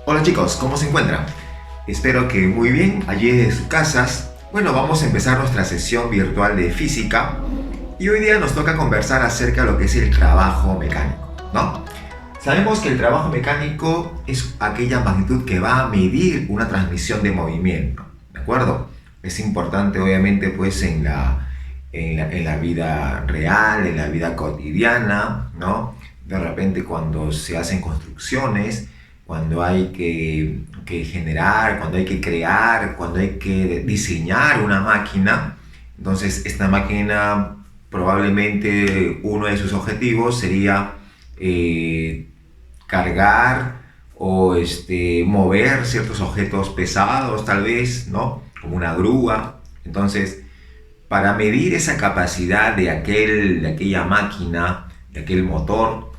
Hola chicos, ¿cómo se encuentran? Espero que muy bien, allí desde sus casas. Bueno, vamos a empezar nuestra sesión virtual de física y hoy día nos toca conversar acerca de lo que es el trabajo mecánico, ¿no? Sabemos que el trabajo mecánico es aquella magnitud que va a medir una transmisión de movimiento, ¿de acuerdo? Es importante obviamente pues en la vida real, en la vida cotidiana, ¿no? De repente cuando se hacen construcciones, cuando hay que generar, cuando hay que crear, cuando hay que diseñar una máquina. Entonces esta máquina probablemente uno de sus objetivos sería cargar o mover ciertos objetos pesados tal vez, ¿no? Como una grúa. Entonces, para medir esa capacidad de aquella máquina, de aquel motor,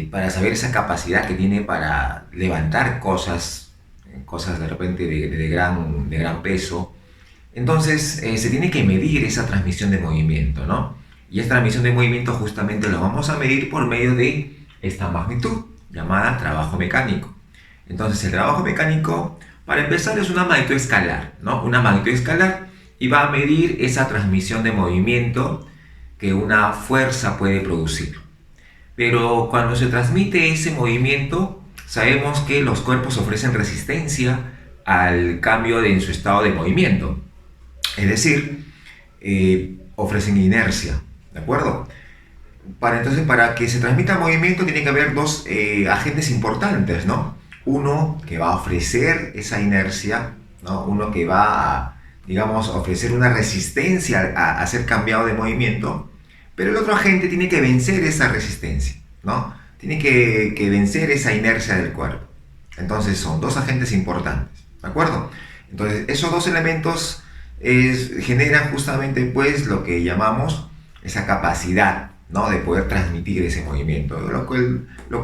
para saber esa capacidad que tiene para levantar cosas de repente de gran peso, entonces se tiene que medir esa transmisión de movimiento, ¿no? Y esta transmisión de movimiento justamente lo vamos a medir por medio de esta magnitud llamada trabajo mecánico. Entonces el trabajo mecánico, para empezar, es una magnitud escalar, ¿no? Una magnitud escalar y va a medir esa transmisión de movimiento que una fuerza puede producir. Pero cuando se transmite ese movimiento, sabemos que los cuerpos ofrecen resistencia al cambio en su estado de movimiento. Es decir, ofrecen inercia, ¿de acuerdo? Para que se transmita movimiento tiene que haber dos agentes importantes, ¿no? Uno que va a ofrecer esa inercia, ¿no? Uno que va a, digamos, ofrecer una resistencia a ser cambiado de movimiento, pero el otro agente tiene que vencer esa resistencia, ¿no? Tiene que vencer esa inercia del cuerpo. Entonces son dos agentes importantes, ¿de acuerdo? Entonces esos dos elementos generan justamente pues lo que llamamos esa capacidad, ¿no? De poder transmitir ese movimiento, lo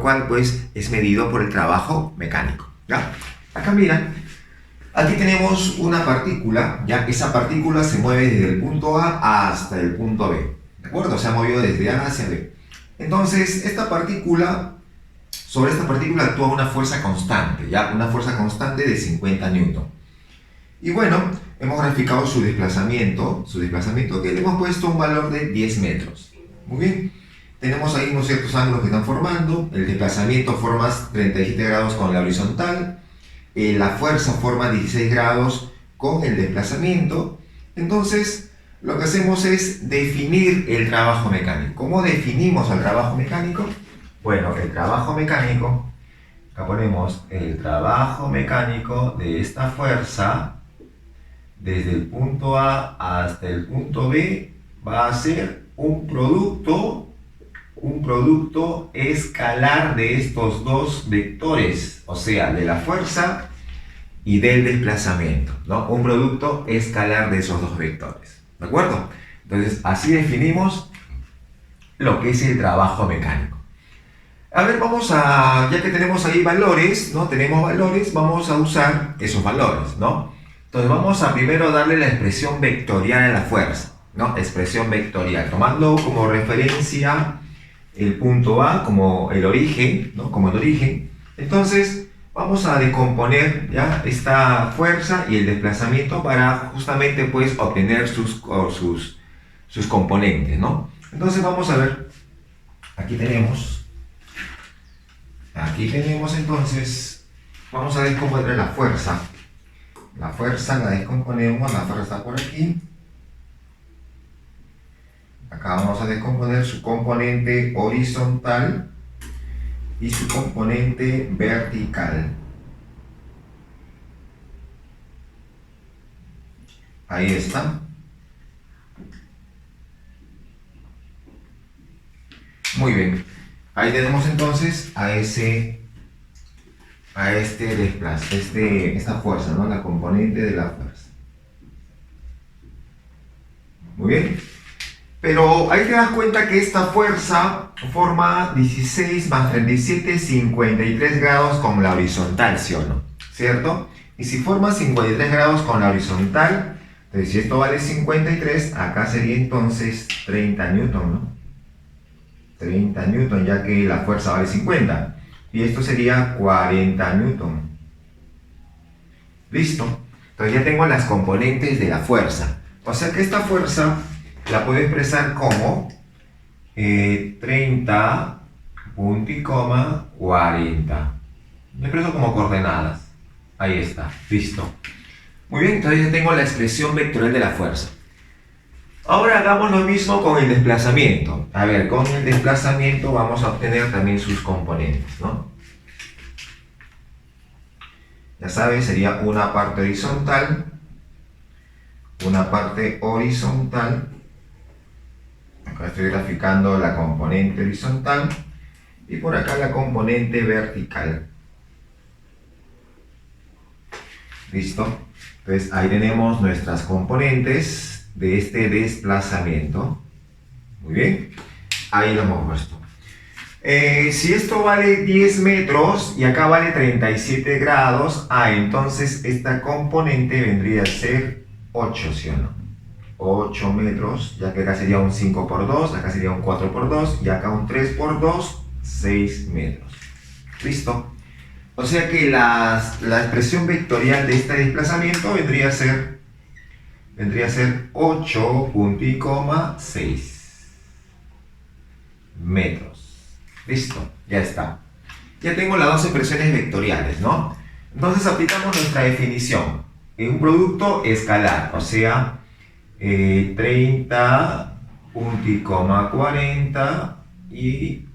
cual pues es medido por el trabajo mecánico, ¿ya? Acá miran, aquí tenemos una partícula, ¿ya? Esa partícula se mueve desde el punto A hasta el punto B, ¿de acuerdo? Se ha movido desde A hacia B. Entonces, sobre esta partícula actúa una fuerza constante, ¿ya? Una fuerza constante de 50 newton. Y bueno, hemos graficado su desplazamiento que le hemos puesto un valor de 10 metros. Muy bien. Tenemos ahí unos ciertos ángulos que están formando. El desplazamiento forma 37 grados con la horizontal. La fuerza forma 16 grados con el desplazamiento. Entonces, lo que hacemos es definir el trabajo mecánico. ¿Cómo definimos el trabajo mecánico? Bueno, el trabajo mecánico, acá ponemos el trabajo mecánico de esta fuerza desde el punto A hasta el punto B va a ser un producto escalar de estos dos vectores, o sea, de la fuerza y del desplazamiento, ¿no? Un producto escalar de esos dos vectores, ¿de acuerdo? Entonces, así definimos lo que es el trabajo mecánico. A ver, ya que tenemos ahí valores, ¿no? Tenemos valores, vamos a usar esos valores, ¿no? Entonces vamos a primero darle la expresión vectorial a la fuerza, ¿no? Expresión vectorial, tomando como referencia el punto A como el origen, ¿no? Como el origen. Entonces vamos a decomponer ya esta fuerza y el desplazamiento para justamente pues obtener sus componentes, ¿no? Entonces vamos a ver, aquí tenemos entonces, vamos a descomponer la fuerza. La fuerza la descomponemos, la fuerza está por aquí. Acá vamos a descomponer su componente horizontal y su componente vertical. Ahí está. Muy bien. Ahí tenemos entonces esta fuerza, ¿no? La componente de la fuerza. Muy bien. Pero ahí te das cuenta que esta fuerza forma 16 más 37, 53 grados con la horizontal, ¿sí o no? ¿Cierto? Y si forma 53 grados con la horizontal, entonces si esto vale 53, acá sería entonces 30 newton, ¿no? 30 newton, ya que la fuerza vale 50. y esto sería 40 newton. Listo. Entonces ya tengo las componentes de la fuerza. O sea que esta fuerza la puedo expresar como 30 punto y coma 40. Lo expreso como coordenadas. Ahí está. Listo. Muy bien, entonces ya tengo la expresión vectorial de la fuerza. Ahora hagamos lo mismo con el desplazamiento. A ver, con el desplazamiento vamos a obtener también sus componentes, ¿no? Ya sabes, sería una parte horizontal, acá estoy graficando la componente horizontal, y por acá la componente vertical. ¿Listo? Entonces ahí tenemos nuestras componentes de este desplazamiento. Muy bien, ahí lo hemos puesto. Si esto vale 10 metros y acá vale 37 grados, entonces esta componente vendría a ser 8, ¿sí o no? 8 metros, ya que acá sería un 5 por 2, acá sería un 4 por 2 y acá un 3 por 2, 6 metros. ¿Listo? O sea que la expresión vectorial de este desplazamiento vendría a ser 8,6 metros. Listo, ya está. Ya tengo las dos expresiones vectoriales, ¿no? Entonces aplicamos nuestra definición. Un producto escalar, o sea, 30,40 y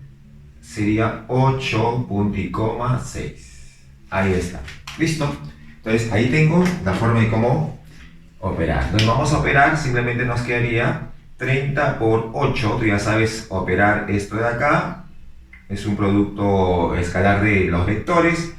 sería 8,6. Ahí está. Listo. Entonces ahí tengo la forma de cómo operar. Entonces vamos a operar, simplemente nos quedaría 30 por 8. Tú ya sabes operar esto de acá. Es un producto escalar de los vectores,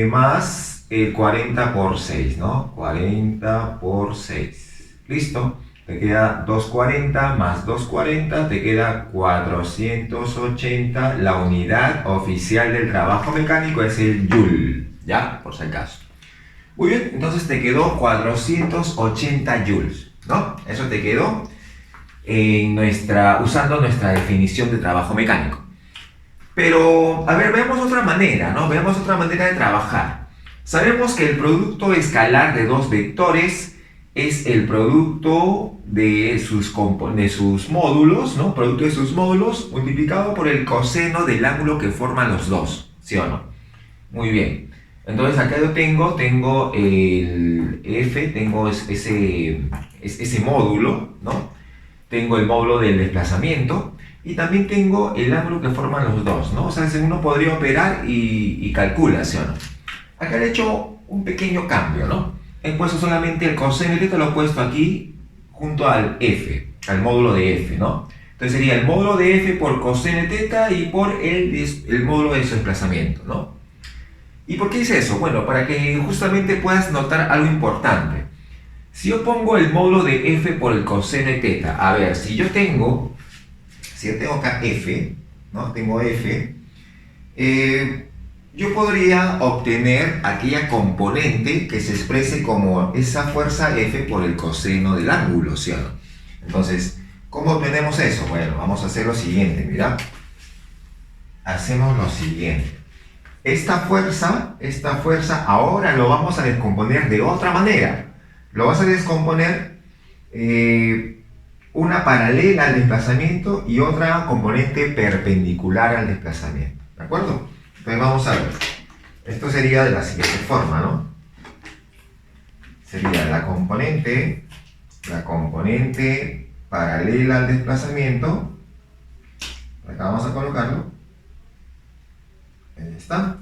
más 40 por 6, ¿no? 40 por 6. Listo. Te queda 240 más 240, te queda 480. La unidad oficial del trabajo mecánico es el Joule, ¿ya? Por si acaso. Muy bien, entonces te quedó 480 joules, ¿no? Eso te quedó usando nuestra definición de trabajo mecánico. Pero, a ver, veamos otra manera, ¿no? Veamos otra manera de trabajar. Sabemos que el producto escalar de dos vectores es el producto de sus módulos, ¿no? Producto de sus módulos multiplicado por el coseno del ángulo que forman los dos, ¿sí o no? Muy bien. Entonces acá yo tengo el F, tengo ese módulo, ¿no? Tengo el módulo del desplazamiento y también tengo el ángulo que forman los dos, ¿no? O sea, uno podría operar y calcula, ¿sí o no? Acá he hecho un pequeño cambio, ¿no? He puesto solamente el coseno de θ, lo he puesto aquí junto al F, al módulo de F, ¿no? Entonces sería el módulo de F por coseno de θ y por el módulo de su desplazamiento, ¿no? ¿Y por qué hice eso? Bueno, para que justamente puedas notar algo importante. Si yo pongo el módulo de F por el coseno de θ, a ver, si yo tengo acá F, ¿no? Tengo F, yo podría obtener aquella componente que se exprese como esa fuerza F por el coseno del ángulo, ¿sí o no? Entonces, ¿cómo obtenemos eso? Bueno, vamos a hacer lo siguiente, mira. Hacemos lo siguiente. Esta fuerza ahora lo vamos a descomponer de otra manera. Lo vas a descomponer una paralela al desplazamiento y otra componente perpendicular al desplazamiento. ¿De acuerdo? Entonces vamos a ver. Esto sería de la siguiente forma, ¿no? Sería la componente paralela al desplazamiento. Acá vamos a colocarlo. Ahí está.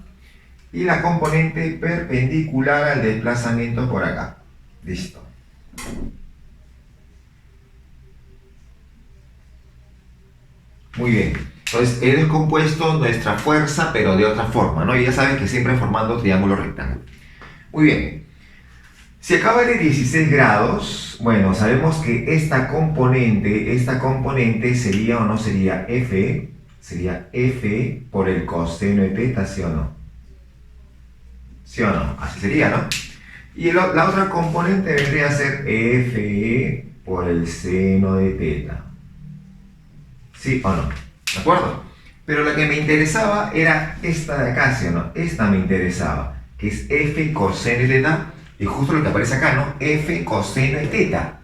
Y la componente perpendicular al desplazamiento por acá. Listo. Muy bien. Entonces he descompuesto nuestra fuerza, pero de otra forma, ¿no? Y ya saben que siempre formando triángulo rectángulo. Muy bien. Si acá vale 16 grados, bueno, sabemos que esta componente sería o no sería F. Sería F por el coseno de θ, ¿sí o no? ¿Sí o no? Así sería, ¿no? Y la otra componente vendría a ser Fe por el seno de θ. ¿Sí o no? ¿De acuerdo? Pero la que me interesaba era esta de acá, ¿sí o no? Esta me interesaba, que es f coseno de teta, y justo lo que aparece acá, ¿no? F coseno de teta,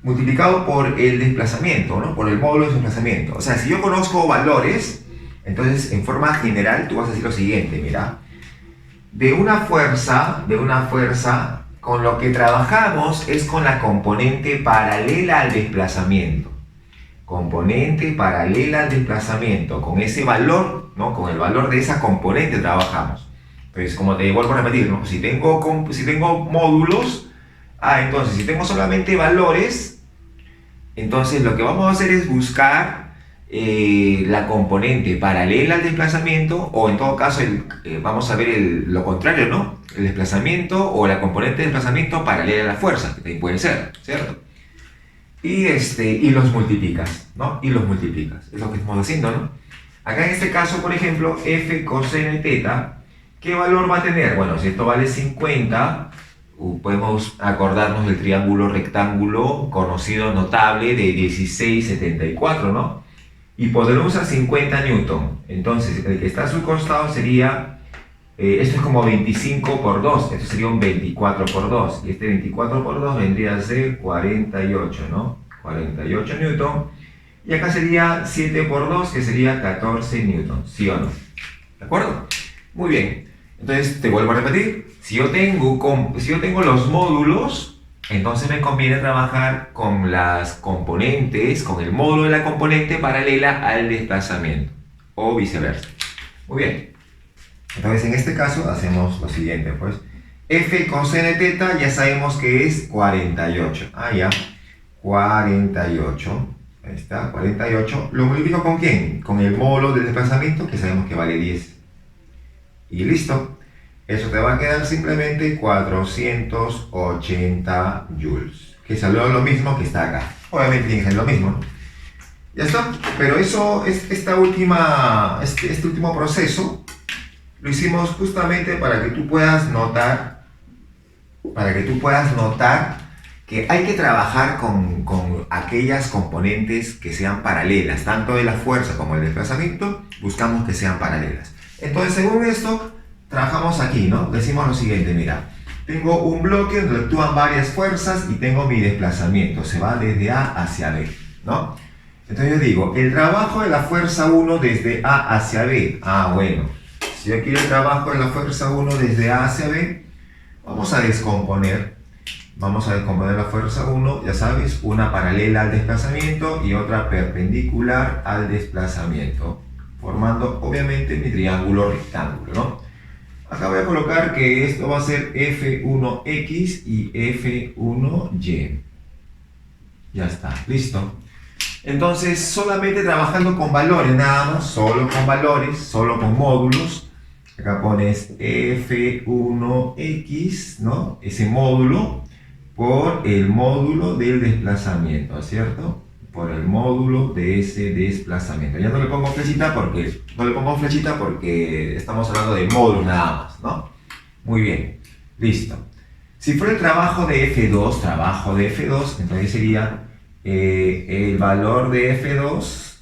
multiplicado por el desplazamiento, ¿no? Por el módulo de desplazamiento. O sea, si yo conozco valores, entonces en forma general tú vas a decir lo siguiente, mira. De una fuerza, con lo que trabajamos es con la componente paralela al desplazamiento. Componente paralela al desplazamiento. Con ese valor, ¿no? Con el valor de esa componente trabajamos. Pues como te vuelvo a repetir, ¿no? Si tengo módulos, entonces si tengo solamente valores, entonces lo que vamos a hacer es buscar la componente paralela al desplazamiento, o en todo caso vamos a ver lo contrario, ¿no? El desplazamiento o la componente de desplazamiento paralela a la fuerza, que también puede ser, ¿cierto? Y los multiplicas, ¿no? Y los multiplicas, es lo que estamos haciendo, ¿no? Acá en este caso, por ejemplo, f coseno de teta, ¿qué valor va a tener? Bueno, si esto vale 50, podemos acordarnos del triángulo rectángulo conocido notable de 1674, ¿no? Y podemos usar 50 newton. Entonces, el que está a su costado sería, esto es como 25 por 2, esto sería un 24 por 2. Y este 24 por 2 vendría a ser 48, ¿no? 48 newton. Y acá sería 7 por 2, que sería 14 newton, ¿sí o no? ¿De acuerdo? Muy bien. Entonces, te vuelvo a repetir. Si yo tengo los módulos, entonces me conviene trabajar con las componentes, con el módulo de la componente paralela al desplazamiento, o viceversa. Muy bien. Entonces, en este caso, hacemos lo siguiente, pues. F coseno de teta ya sabemos que es 48. Ya. 48. Ahí está, 48. ¿Lo multiplico con quién? Con el módulo del desplazamiento, que sabemos que vale 10. Y listo. Eso te va a quedar simplemente 480 joules, que salió lo mismo que está acá. Obviamente tiene que ser lo mismo, ¿no? Ya está. Pero eso, este último proceso, lo hicimos justamente para que tú puedas notar, que hay que trabajar con aquellas componentes que sean paralelas, tanto de la fuerza como el desplazamiento, buscamos que sean paralelas. Entonces, según esto, trabajamos aquí, ¿no? Decimos lo siguiente, mira, tengo un bloque donde actúan varias fuerzas y tengo mi desplazamiento, se va desde A hacia B, ¿no? Entonces yo digo, el trabajo de la fuerza 1 desde A hacia B. Bueno, si yo quiero el trabajo de la fuerza 1 desde A hacia B, vamos a descomponer la fuerza 1, ya sabes, una paralela al desplazamiento y otra perpendicular al desplazamiento, formando obviamente mi triángulo rectángulo, ¿no? Acá voy a colocar que esto va a ser F1X y F1Y. Ya está, listo. Entonces, solamente trabajando con valores, nada más, solo con valores, solo con módulos. Acá pones F1X, ¿no? Ese módulo por el módulo del desplazamiento, ¿cierto? Por el módulo de ese desplazamiento. Ya no le pongo flechita porque estamos hablando de módulos nada más, ¿no? Muy bien, listo. Si fuera el trabajo de F2, entonces sería el valor de F2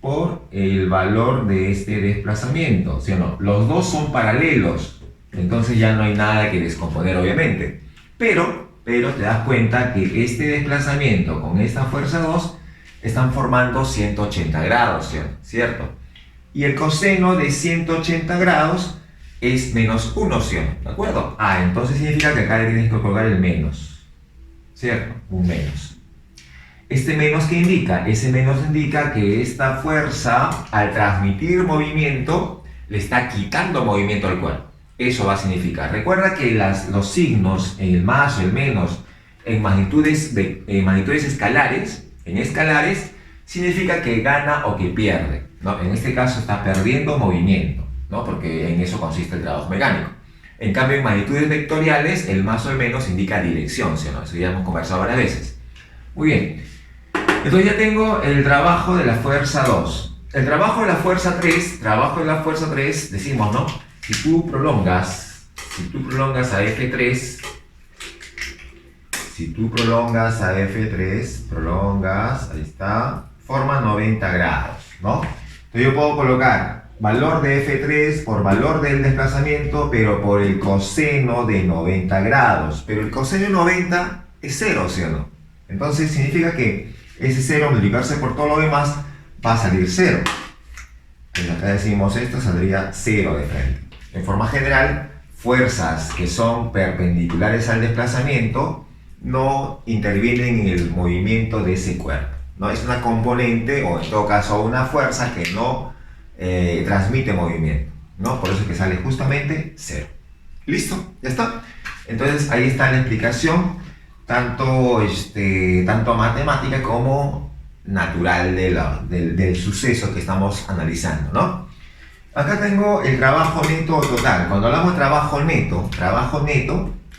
por el valor de este desplazamiento, ¿sí o no? Los dos son paralelos, entonces ya no hay nada que descomponer, obviamente. Pero te das cuenta que este desplazamiento con esta fuerza 2 están formando 180 grados, ¿cierto? Y el coseno de 180 grados es menos 1, ¿cierto? ¿De acuerdo? Entonces significa que acá le tienes que colocar el menos, ¿cierto? Un menos. ¿Este menos qué indica? Ese menos indica que esta fuerza, al transmitir movimiento, le está quitando movimiento al cuerpo. Eso va a significar. Recuerda que los signos, el más o el menos, en magnitudes escalares, significa que gana o que pierde, ¿no? En este caso está perdiendo movimiento, ¿no? Porque en eso consiste el trabajo mecánico. En cambio, en magnitudes vectoriales, el más o el menos indica dirección, ¿sí o no? Eso ya hemos conversado varias veces. Muy bien. Entonces ya tengo el trabajo de la fuerza 2. El trabajo de la fuerza 3, decimos, ¿no? Si tú prolongas a F3, ahí está, forma 90 grados, ¿no? Entonces yo puedo colocar valor de F3 por valor del desplazamiento, pero por el coseno de 90 grados. Pero el coseno de 90 es 0, ¿sí o no? Entonces significa que ese 0 multiplicarse por todo lo demás va a salir 0. Entonces acá decimos esto, saldría 0 de frente. En forma general, fuerzas que son perpendiculares al desplazamiento no intervienen en el movimiento de ese cuerpo, ¿no? Es una componente, o en todo caso una fuerza que no transmite movimiento, ¿no? Por eso es que sale justamente 0. ¿Listo? ¿Ya está? Entonces ahí está la explicación, tanto matemática como natural del suceso que estamos analizando, ¿no? Acá tengo el trabajo neto total. Cuando hablamos de trabajo neto,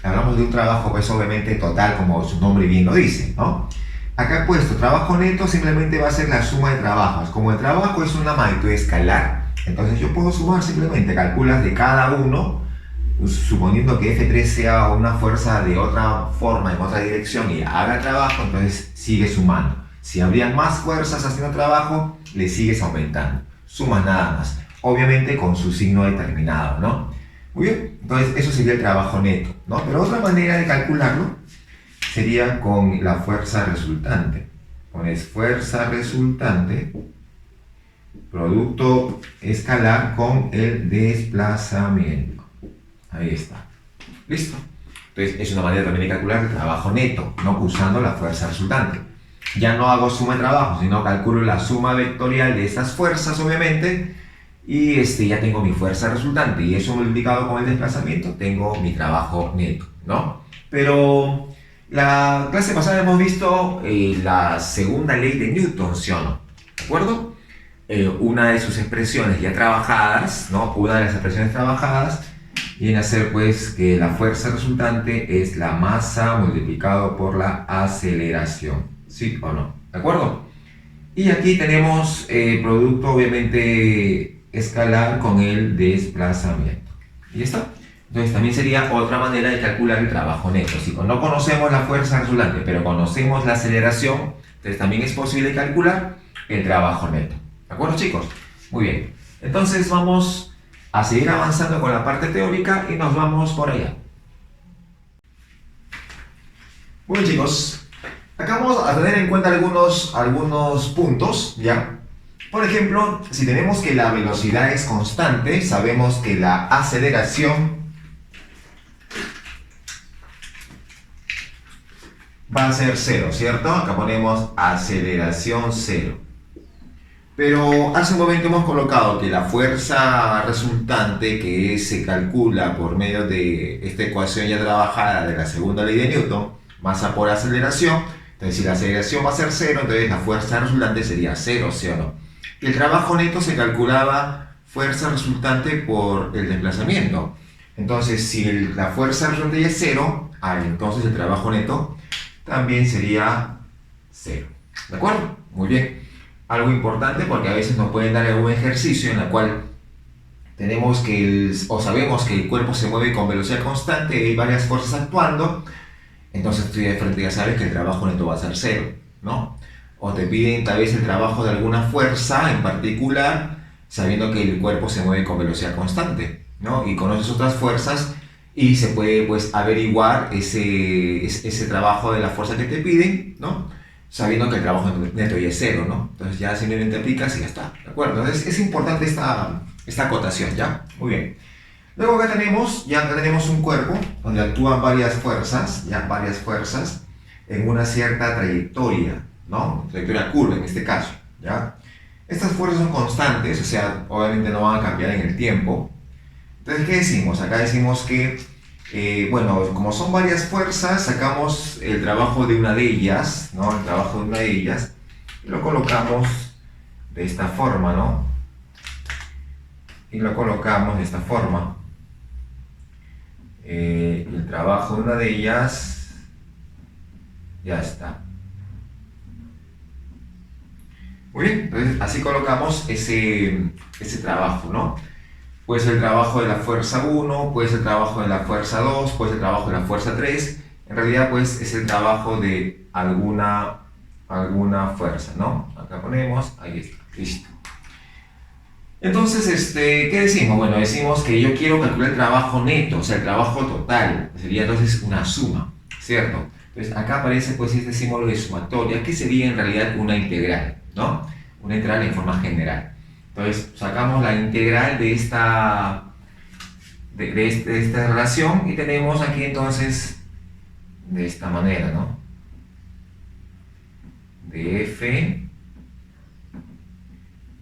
hablamos de un trabajo pues obviamente total, como su nombre bien lo dice, ¿no? Acá he puesto trabajo neto, simplemente va a ser la suma de trabajos. Como el trabajo es una magnitud escalar, entonces yo puedo sumar simplemente, calculas de cada uno, suponiendo que F3 sea una fuerza de otra forma, en otra dirección y haga trabajo, entonces sigue sumando. Si habrían más fuerzas haciendo trabajo, le sigues aumentando. Sumas nada más. Obviamente con su signo determinado, ¿no? Muy bien, entonces eso sería el trabajo neto, ¿no? Pero otra manera de calcularlo sería con la fuerza resultante. Pones fuerza resultante, producto escalar con el desplazamiento. Ahí está. ¿Listo? Entonces es una manera también de calcular el trabajo neto, no usando la fuerza resultante. Ya no hago suma de trabajo, sino calculo la suma vectorial de estas fuerzas, obviamente, y ya tengo mi fuerza resultante, y eso multiplicado con el desplazamiento, tengo mi trabajo neto, ¿no? Pero la clase pasada hemos visto la segunda ley de Newton, ¿sí o no? ¿De acuerdo? Una de sus expresiones ya trabajadas, ¿no? Una de las expresiones trabajadas viene a ser pues que la fuerza resultante es la masa multiplicado por la aceleración, ¿sí o no? ¿De acuerdo? Y aquí tenemos producto obviamente escalar con el desplazamiento. ¿Y está? Entonces también sería otra manera de calcular el trabajo neto. Si no conocemos la fuerza resultante, pero conocemos la aceleración, entonces también es posible calcular el trabajo neto. ¿De acuerdo, chicos? Muy bien. Entonces vamos a seguir avanzando con la parte teórica y nos vamos por allá. Muy bien, chicos. Acá vamos a tener en cuenta algunos puntos, ¿ya? Por ejemplo, si tenemos que la velocidad es constante, sabemos que la aceleración va a ser 0, ¿cierto? Acá ponemos aceleración 0. Pero hace un momento hemos colocado que la fuerza resultante, que se calcula por medio de esta ecuación ya trabajada de la segunda ley de Newton, masa por aceleración, entonces si la aceleración va a ser 0, entonces la fuerza resultante sería 0, ¿sí o no? El trabajo neto se calculaba fuerza resultante por el desplazamiento. Entonces, si la fuerza resultante es 0, entonces el trabajo neto también sería 0. ¿De acuerdo? Muy bien. Algo importante porque a veces nos pueden dar algún ejercicio en el cual tenemos sabemos que el cuerpo se mueve con velocidad constante y hay varias fuerzas actuando. Entonces, tú de frente ya sabes que el trabajo neto va a ser 0, ¿no? O te piden tal vez el trabajo de alguna fuerza en particular, sabiendo que el cuerpo se mueve con velocidad constante, ¿no? Y conoces otras fuerzas y se puede pues averiguar ese trabajo de la fuerza que te piden, ¿no? Sabiendo que el trabajo neto ya es 0, ¿no? Entonces ya simplemente aplicas y ya está, ¿de acuerdo? Entonces es importante esta acotación, ¿ya? Muy bien. Luego acá tenemos un cuerpo donde actúan varias fuerzas en una cierta trayectoria, ¿no? Trayectoria curva en este caso, ¿ya? Estas fuerzas son constantes, o sea, obviamente no van a cambiar en el tiempo. Entonces, ¿qué decimos? Acá decimos que, bueno, como son varias fuerzas, sacamos el trabajo de una de ellas, ¿no? El trabajo de una de ellas, y lo colocamos de esta forma, ¿no? Y lo colocamos de esta forma. El trabajo de una de ellas, ya está. Muy bien, entonces así colocamos ese trabajo, ¿no? Puede ser el trabajo de la fuerza 1, puede ser el trabajo de la fuerza 2, puede ser el trabajo de la fuerza 3. En realidad, pues, es el trabajo de alguna fuerza, ¿no? Acá ponemos, ahí está, listo. Entonces, ¿qué decimos? Bueno, decimos que yo quiero calcular el trabajo neto, o sea, el trabajo total. Sería entonces una suma, ¿cierto? Entonces, acá aparece pues este símbolo de sumatoria, que sería en realidad una integral, ¿no? Una integral en forma general. Entonces, sacamos la integral de esta relación y tenemos aquí entonces de esta manera, ¿no? De f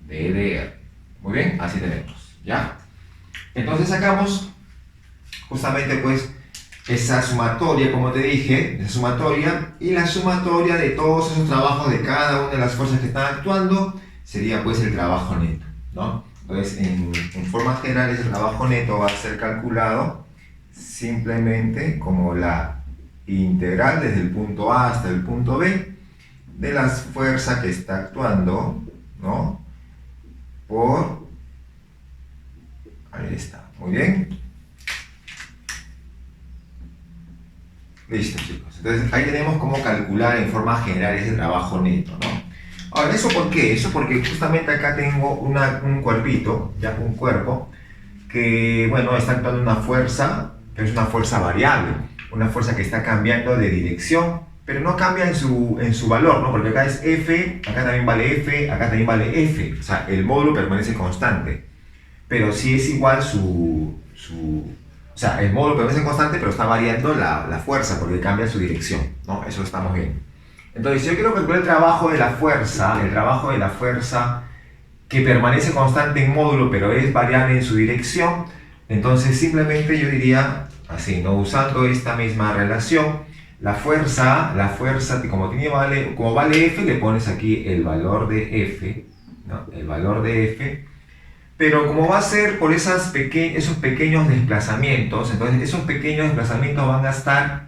de dr. Muy bien, así tenemos, ¿ya? Entonces sacamos justamente pues esa sumatoria, como te dije, esa sumatoria y la sumatoria de todos esos trabajos de cada una de las fuerzas que están actuando sería pues el trabajo neto, ¿no? Entonces en forma general ese trabajo neto va a ser calculado simplemente como la integral desde el punto A hasta el punto B de las fuerzas que está actuando, ¿no? Ahí está, muy bien. Listo, chicos. Entonces ahí tenemos cómo calcular en forma general ese trabajo neto, ¿no? Ahora, ¿eso por qué? Eso porque justamente acá tengo un cuerpito, ya un cuerpo, que, bueno, está actuando una fuerza, que es una fuerza variable, una fuerza que está cambiando de dirección, pero no cambia en su valor, ¿no? Porque acá es F, acá también vale F, acá también vale F, o sea, el módulo permanece constante, pero sí es igual o sea, el módulo permanece constante, pero está variando la fuerza, porque cambia su dirección, ¿no? Eso lo estamos viendo. Entonces, si yo quiero calcular el trabajo de la fuerza que permanece constante en módulo, pero es variable en su dirección, entonces simplemente yo diría, así, ¿no? Usando esta misma relación, la fuerza, como vale F, le pones aquí el valor de F, ¿no? El valor de F, pero como va a ser por esos pequeños desplazamientos, entonces esos pequeños desplazamientos van a estar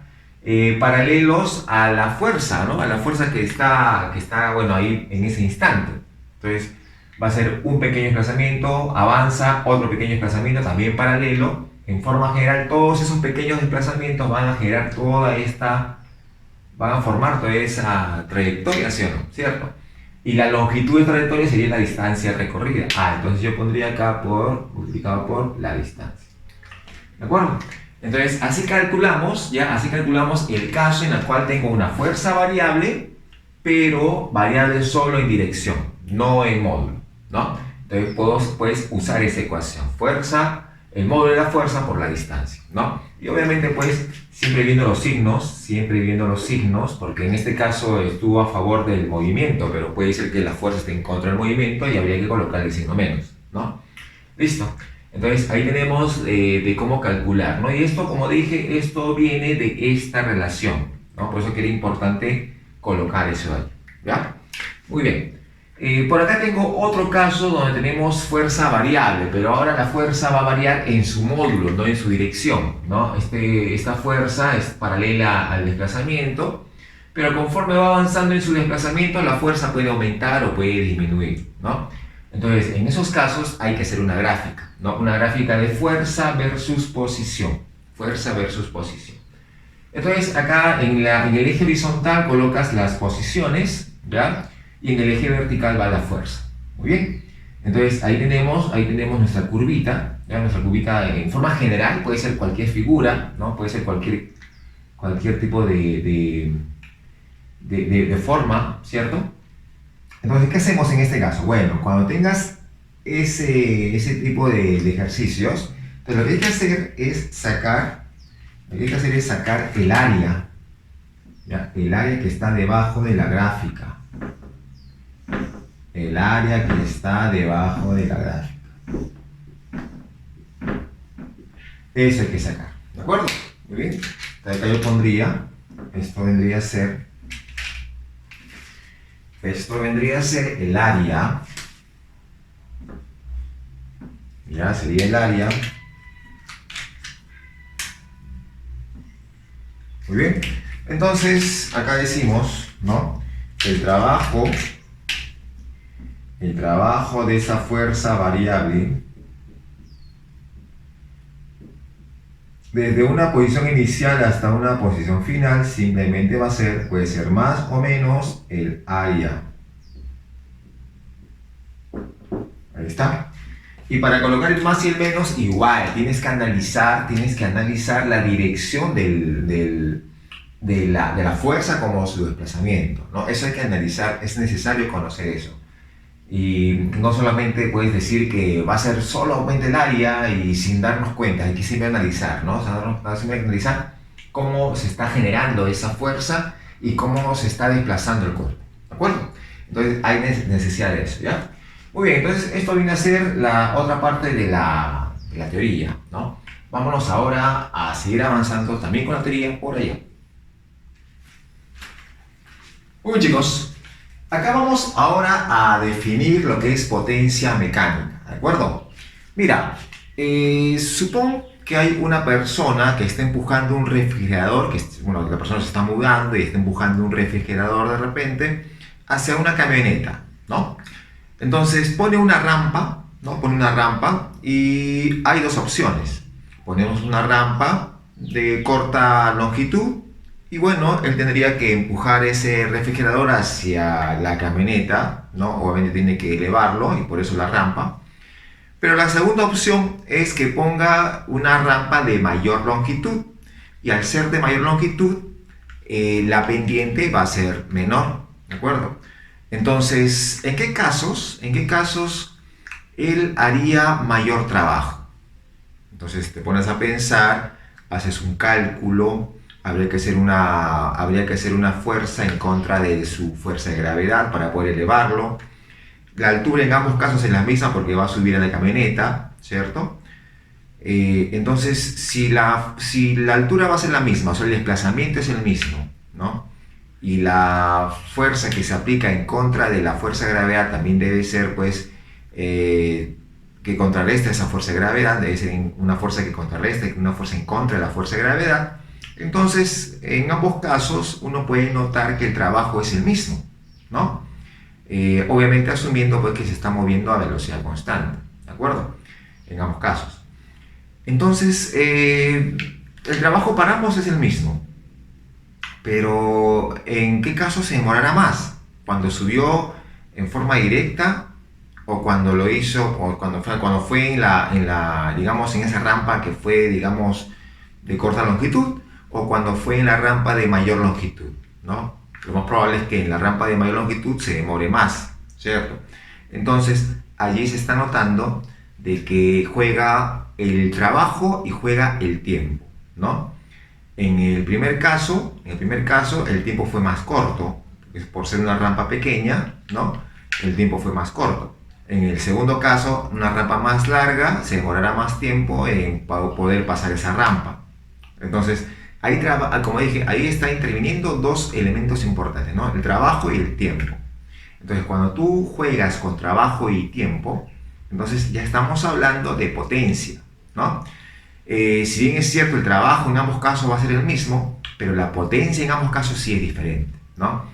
paralelos a la fuerza, ¿no? A la fuerza que está, bueno, ahí en ese instante. Entonces va a ser un pequeño desplazamiento, avanza, otro pequeño desplazamiento también paralelo. En forma general, todos esos pequeños desplazamientos van a generar van a formar toda esa trayectoria, ¿sí o no? ¿Cierto? Y la longitud de trayectoria sería la distancia recorrida. Entonces yo pondría acá multiplicado por la distancia. ¿De acuerdo? Entonces así calculamos el caso en el cual tengo una fuerza variable, pero variable solo en dirección, no en módulo, ¿no? Entonces puedes usar esa ecuación, el módulo de la fuerza por la distancia, ¿no? Y obviamente pues siempre viendo los signos, porque en este caso estuvo a favor del movimiento, pero puede ser que la fuerza esté en contra del movimiento y habría que colocar el signo menos, ¿no? Listo. Entonces ahí tenemos de cómo calcular, ¿no? Y esto, como dije, esto viene de esta relación, ¿no? Por eso que era importante colocar eso ahí, ¿ya? Muy bien. Por acá tengo otro caso donde tenemos fuerza variable, pero ahora la fuerza va a variar en su módulo, no en su dirección, ¿no? Esta fuerza es paralela al desplazamiento, pero conforme va avanzando en su desplazamiento, la fuerza puede aumentar o puede disminuir, ¿no? Entonces, en esos casos hay que hacer una gráfica, ¿no? Una gráfica de fuerza versus posición. Fuerza versus posición. Entonces, acá en el eje horizontal colocas las posiciones, ¿ya? Y en el eje vertical va la fuerza. Muy bien. Entonces, ahí tenemos nuestra curvita, ¿ya? Nuestra curvita en forma general, puede ser cualquier figura, ¿no? Puede ser cualquier tipo de forma, ¿cierto? Entonces, ¿qué hacemos en este caso? Bueno, cuando tengas ese tipo de ejercicios, entonces lo que hay que hacer es sacar el área, ¿ya? El área que está debajo de la gráfica. El área que está debajo de la gráfica. Eso hay que sacar, ¿de acuerdo? Muy bien. Entonces acá yo pondría, esto vendría a ser el área, ya sería el área. Muy bien. Entonces, acá decimos, ¿no? El trabajo de esa fuerza variable desde una posición inicial hasta una posición final simplemente puede ser más o menos el área. Ahí está. Y para colocar el más y el menos, igual, tienes que analizar la dirección de la fuerza como su desplazamiento, ¿no? Eso hay que analizar, es necesario conocer eso. Y no solamente puedes decir que va a ser solo aumenta el área y sin darnos cuenta, hay que siempre analizar, ¿no? O sea, siempre analizar cómo se está generando esa fuerza y cómo se está desplazando el cuerpo, ¿de acuerdo? Entonces hay necesidad de eso, ¿ya? Muy bien, entonces esto viene a ser la otra parte de la teoría, ¿no? Vámonos ahora a seguir avanzando también con la teoría por allá. Muy bien, chicos, acá vamos ahora a definir lo que es potencia mecánica, ¿de acuerdo? Mira, supón que hay una persona que está empujando un refrigerador, bueno, la persona se está mudando y está empujando un refrigerador de repente hacia una camioneta, ¿no? Entonces pone una rampa, ¿no? Pone una rampa y hay dos opciones. Ponemos una rampa de corta longitud y bueno, él tendría que empujar ese refrigerador hacia la camioneta, ¿no? Obviamente tiene que elevarlo y por eso la rampa. Pero la segunda opción es que ponga una rampa de mayor longitud y al ser de mayor longitud, la pendiente va a ser menor, ¿de acuerdo? Entonces, ¿en qué casos él haría mayor trabajo? Entonces te pones a pensar, haces un cálculo, habría que hacer una fuerza en contra de su fuerza de gravedad para poder elevarlo. La altura en ambos casos es la misma porque va a subir a la camioneta, ¿cierto? Entonces, si la altura va a ser la misma, o sea, el desplazamiento es el mismo, ¿no? Y la fuerza que se aplica en contra de la fuerza de gravedad también debe ser, pues, que contrarresta esa fuerza de gravedad, debe ser una fuerza que contrarresta, una fuerza en contra de la fuerza de gravedad. Entonces, en ambos casos, uno puede notar que el trabajo es el mismo, ¿no? Obviamente asumiendo pues, que se está moviendo a velocidad constante, ¿de acuerdo? En ambos casos. Entonces, el trabajo para ambos es el mismo. Pero, ¿en qué caso se demorará más? ¿Cuando subió en forma directa o cuando lo hizo, o cuando fue digamos, en esa rampa que fue, digamos, de corta longitud, o cuando fue en la rampa de mayor longitud, ¿no? Lo más probable es que en la rampa de mayor longitud se demore más, ¿cierto? Entonces, allí se está notando de que juega el trabajo y juega el tiempo, ¿no? En el primer caso, el tiempo fue más corto, por ser una rampa pequeña, ¿no? El tiempo fue más corto. En el segundo caso, una rampa más larga, se demorará más tiempo en poder pasar esa rampa. Entonces, ahí como dije, ahí está interviniendo dos elementos importantes, ¿no? El trabajo y el tiempo. Entonces, cuando tú juegas con trabajo y tiempo, entonces ya estamos hablando de potencia, ¿no? Si bien es cierto, el trabajo en ambos casos va a ser el mismo, pero la potencia en ambos casos sí es diferente, ¿no?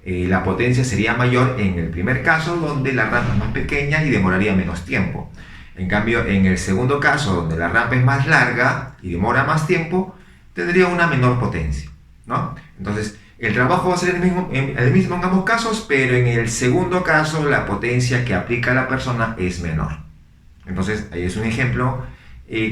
La potencia sería mayor en el primer caso, donde la rampa es más pequeña y demoraría menos tiempo. En cambio, en el segundo caso, donde la rampa es más larga y demora más tiempo, tendría una menor potencia, ¿no? Entonces, el trabajo va a ser el mismo en ambos casos, pero en el segundo caso, la potencia que aplica la persona es menor. Entonces, ahí es un ejemplo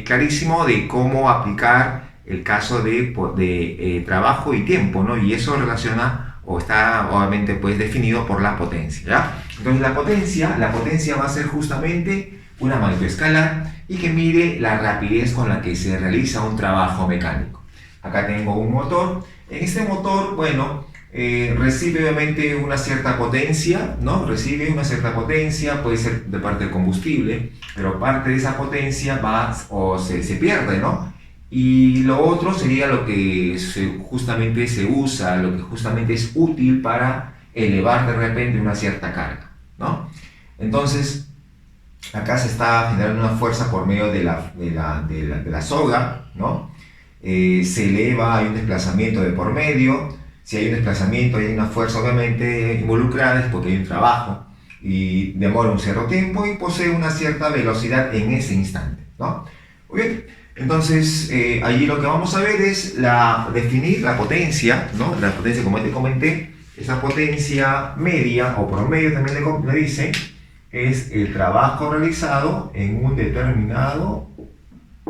clarísimo de cómo aplicar el caso de trabajo y tiempo, ¿no? Y eso relaciona o está obviamente pues definido por la potencia, ¿ya? Entonces la potencia va a ser justamente una magnitud escalar y que mide la rapidez con la que se realiza un trabajo mecánico. Acá tengo un motor. En este motor, bueno, recibe obviamente una cierta potencia, ¿no? Recibe una cierta potencia, puede ser de parte del combustible, pero parte de esa potencia se pierde, ¿no? Y lo otro sería lo que justamente se usa, lo que justamente es útil para elevar de repente una cierta carga, ¿no? Entonces, acá se está generando una fuerza por medio de la soga, ¿no? Se eleva, hay un desplazamiento de por medio. Si hay un desplazamiento, hay una fuerza obviamente involucrada, es porque hay un trabajo y demora un cierto tiempo y posee una cierta velocidad en ese instante, ¿no? Muy bien. Entonces, allí lo que vamos a ver es definir la potencia, ¿no? La potencia, como te comenté, esa potencia media o promedio también le dice, es el trabajo realizado en un determinado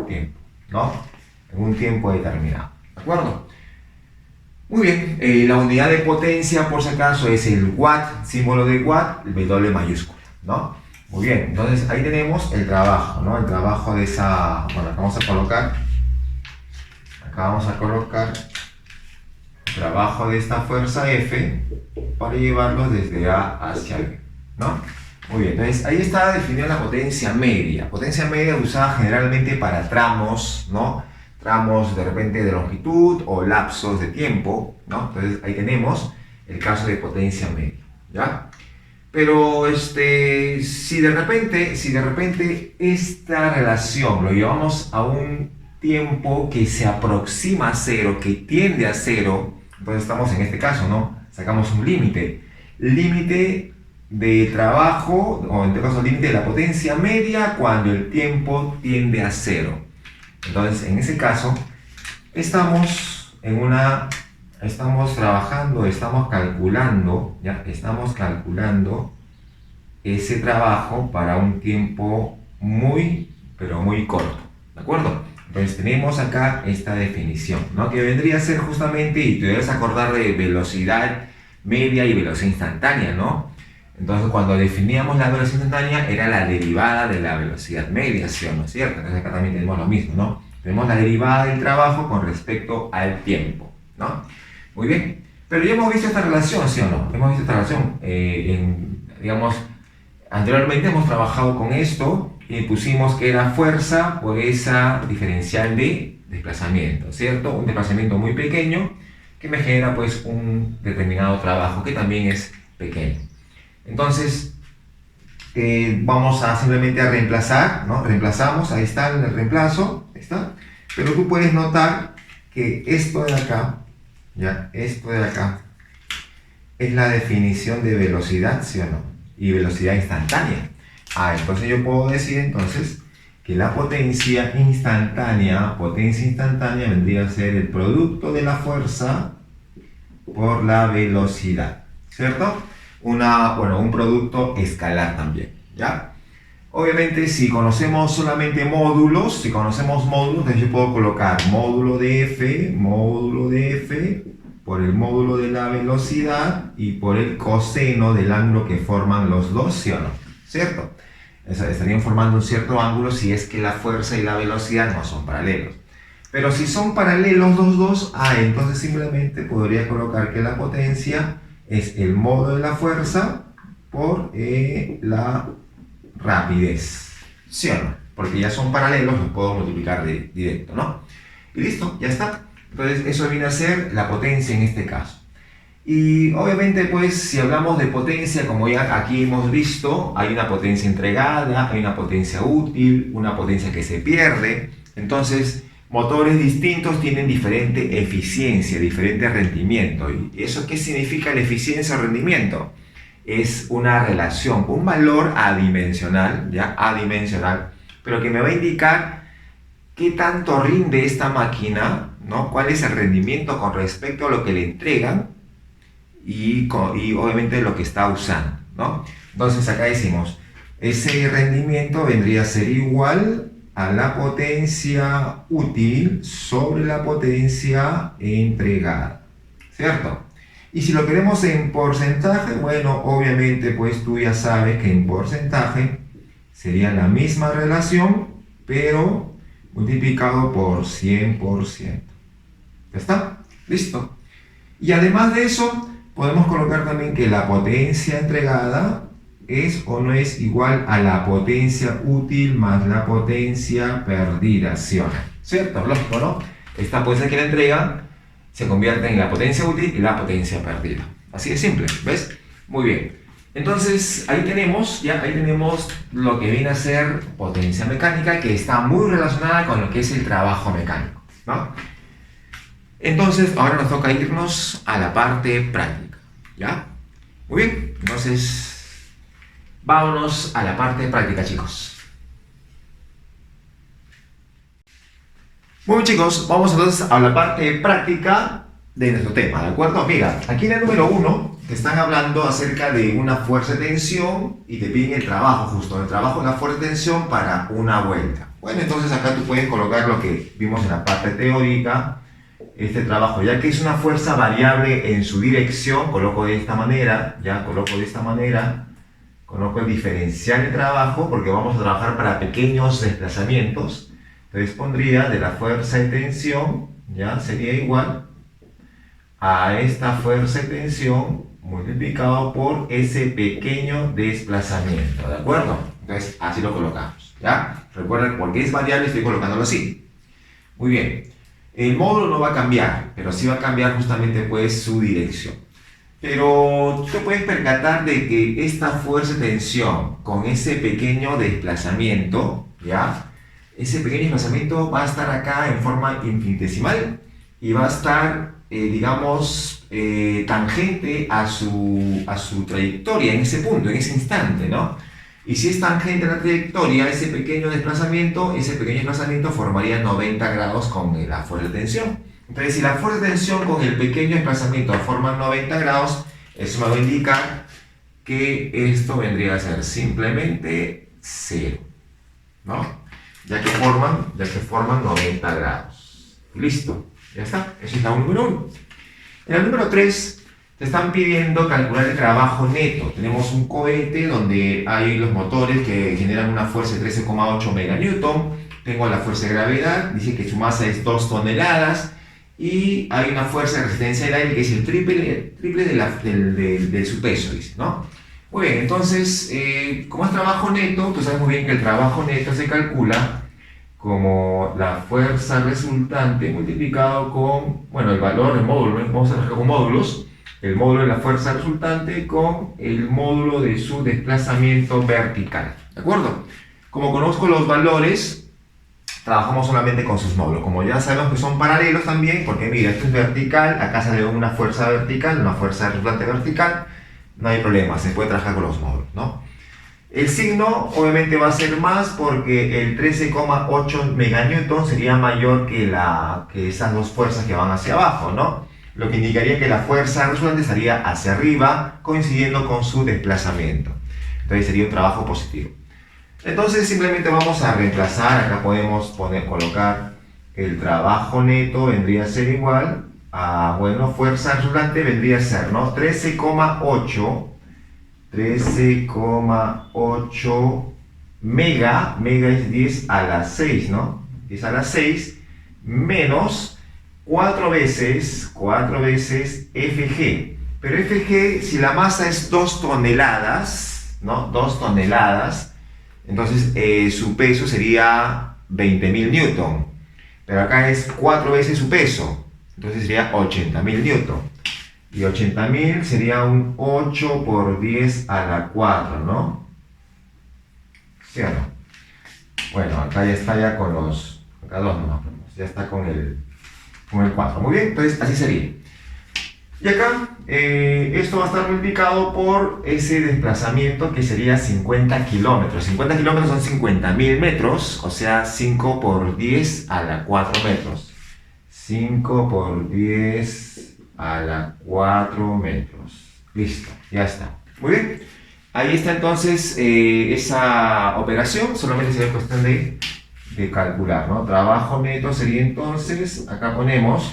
tiempo, ¿no? En un tiempo determinado, ¿de acuerdo? Muy bien, la unidad de potencia, por si acaso, es el watt, símbolo de watt, el W mayúscula, ¿no? Muy bien, entonces ahí tenemos el trabajo, ¿no? El trabajo de esa... Bueno, acá vamos a colocar el trabajo de esta fuerza F para llevarlo desde A hacia B, ¿no? Muy bien, entonces ahí está definida la potencia media. Potencia media usada generalmente para tramos, ¿no? Tramos de repente de longitud o lapsos de tiempo, ¿no? Entonces ahí tenemos el caso de potencia media, ¿ya? Pero si de repente esta relación lo llevamos a un tiempo que se aproxima a cero, que tiende a cero, entonces estamos en este caso, ¿no? Sacamos un límite. Límite de trabajo, o en este caso límite de la potencia media cuando el tiempo tiende a cero. Entonces, en ese caso, estamos trabajando, estamos calculando, ¿ya? Estamos calculando ese trabajo para un tiempo muy, pero muy corto, ¿de acuerdo? Entonces tenemos acá esta definición, ¿no? Que vendría a ser justamente, y te debes acordar de velocidad media y velocidad instantánea, ¿no? Entonces cuando definíamos la velocidad instantánea era la derivada de la velocidad media, ¿sí o no es cierto? Entonces acá también tenemos lo mismo, ¿no? Tenemos la derivada del trabajo con respecto al tiempo, ¿no? Muy bien, pero ya hemos visto esta relación, ¿sí o no? Hemos visto esta relación, digamos, anteriormente hemos trabajado con esto y pusimos que era fuerza por esa diferencial de desplazamiento, ¿cierto? Un desplazamiento muy pequeño que me genera pues un determinado trabajo que también es pequeño. Entonces, vamos a simplemente a reemplazar, ¿no? Reemplazamos, ahí está el reemplazo, ahí está. Pero tú puedes notar que esto de acá, ¿ya? Esto de acá es la definición de velocidad, ¿sí o no? Y velocidad instantánea. Entonces yo puedo decir entonces que la potencia instantánea vendría a ser el producto de la fuerza por la velocidad, ¿cierto? Un producto escalar también, ¿ya? Obviamente si conocemos solamente módulos, entonces yo puedo colocar módulo de F por el módulo de la velocidad y por el coseno del ángulo que forman los dos, ¿sí o no? ¿Cierto? Estarían formando un cierto ángulo si es que la fuerza y la velocidad no son paralelos. Pero si son paralelos los dos, entonces simplemente podría colocar que la potencia es el módulo de la fuerza por la rapidez, ¿sí o no? Porque ya son paralelos, los puedo multiplicar directo, ¿no? Y listo, ya está. Entonces eso viene a ser la potencia en este caso. Y obviamente pues si hablamos de potencia, como ya aquí hemos visto, hay una potencia entregada, hay una potencia útil, una potencia que se pierde. Entonces motores distintos tienen diferente eficiencia, diferente rendimiento. ¿Y eso qué significa la eficiencia o rendimiento? Es una relación, un valor adimensional, ¿ya? Adimensional, pero que me va a indicar qué tanto rinde esta máquina, ¿no? Cuál es el rendimiento con respecto a lo que le entregan y obviamente lo que está usando, ¿no? Entonces acá decimos, ese rendimiento vendría a ser igual a la potencia útil sobre la potencia entregada, ¿cierto? Y si lo queremos en porcentaje, bueno, obviamente pues tú ya sabes que en porcentaje sería la misma relación, pero multiplicado por 100%. ¿Ya está? Listo. Y además de eso, podemos colocar también que la potencia entregada es o no es igual a la potencia útil más la potencia perdida, ¿sí o no? ¿Cierto? Lógico, ¿no? Esta potencia que la entrega se convierte en la potencia útil y la potencia perdida. Así de simple, ¿ves? Muy bien. Entonces, ahí tenemos lo que viene a ser potencia mecánica, que está muy relacionada con lo que es el trabajo mecánico, ¿no? Entonces, ahora nos toca irnos a la parte práctica, ¿ya? Muy bien, entonces, vámonos a la parte práctica, chicos. Bueno, chicos, vamos entonces a la parte práctica de nuestro tema, ¿de acuerdo? Mira, aquí en el número 1 te están hablando acerca de una fuerza de tensión y te piden el trabajo, justo el trabajo de la fuerza de tensión para una vuelta. Bueno, entonces acá tú puedes colocar lo que vimos en la parte teórica, este trabajo, ya que es una fuerza variable en su dirección, coloco de esta manera, coloco el diferencial de trabajo porque vamos a trabajar para pequeños desplazamientos. Entonces pondría de la fuerza de tensión, ya sería igual a esta fuerza de tensión multiplicado por ese pequeño desplazamiento, ¿de acuerdo? Entonces así lo colocamos, ¿ya? Recuerden, porque es variable estoy colocándolo así. Muy bien, el módulo no va a cambiar, pero sí va a cambiar justamente pues su dirección. Pero tú te puedes percatar de que esta fuerza de tensión con ese pequeño desplazamiento, ¿ya? Ese pequeño desplazamiento va a estar acá en forma infinitesimal y va a estar, digamos, tangente a su trayectoria en ese punto, en ese instante, ¿no? Y si es tangente a la trayectoria, ese pequeño desplazamiento formaría 90 grados con la fuerza de tensión. Entonces, si la fuerza de tensión con el pequeño desplazamiento forman 90 grados, eso me va a indicar que esto vendría a ser simplemente 0, ¿no? Ya que forman 90 grados. Listo, ya está. Ese es la número 1. En el número 3, te están pidiendo calcular el trabajo neto. Tenemos un cohete donde hay los motores que generan una fuerza de 13,8 meganewton. Tengo la fuerza de gravedad, dice que su masa es 2 toneladas. Y hay una fuerza de resistencia del aire que es el triple de su peso, dice, ¿no? Muy bien, entonces, como es trabajo neto, tú sabes muy bien que el trabajo neto se calcula como la fuerza resultante multiplicado con, bueno, el valor del módulo, vamos a trabajar con módulos, el módulo de la fuerza resultante con el módulo de su desplazamiento vertical, ¿de acuerdo? Como conozco los valores, trabajamos solamente con sus módulos. Como ya sabemos que son paralelos también, porque mira, esto es vertical, acá sale una fuerza vertical, una fuerza resultante vertical, no hay problema, se puede trabajar con los módulos, ¿no? El signo obviamente va a ser más porque el 13,8 meganewton sería mayor que esas dos fuerzas que van hacia abajo, ¿no? Lo que indicaría que la fuerza resultante estaría hacia arriba, coincidiendo con su desplazamiento. Entonces sería un trabajo positivo. Entonces simplemente vamos a reemplazar, acá podemos colocar el trabajo neto, vendría a ser igual a, bueno, fuerza resultante vendría a ser, ¿no? 13,8 mega es 10 a la 6, ¿no? 10 a la 6 menos 4 veces Fg. Pero Fg, si la masa es 2 toneladas, ¿no? 2 toneladas, entonces su peso sería 20.000 newton. Pero acá es 4 veces su peso, entonces sería 80.000 newton. Y 80.000 sería un 8 por 10 a la 4, ¿no? ¿Sí o no? Bueno, acá ya está ya con los... Acá dos nomás, ya está con el 4. Muy bien, entonces así sería. Y acá, esto va a estar multiplicado por ese desplazamiento que sería 50 kilómetros. 50 kilómetros son 50.000 metros, o sea, 5 por 10 a la 4 metros. 5 por 10 a la 4 metros. Listo, ya está. Muy bien. Ahí está entonces esa operación, solamente sería cuestión de calcular, ¿no? Trabajo neto sería entonces, acá ponemos,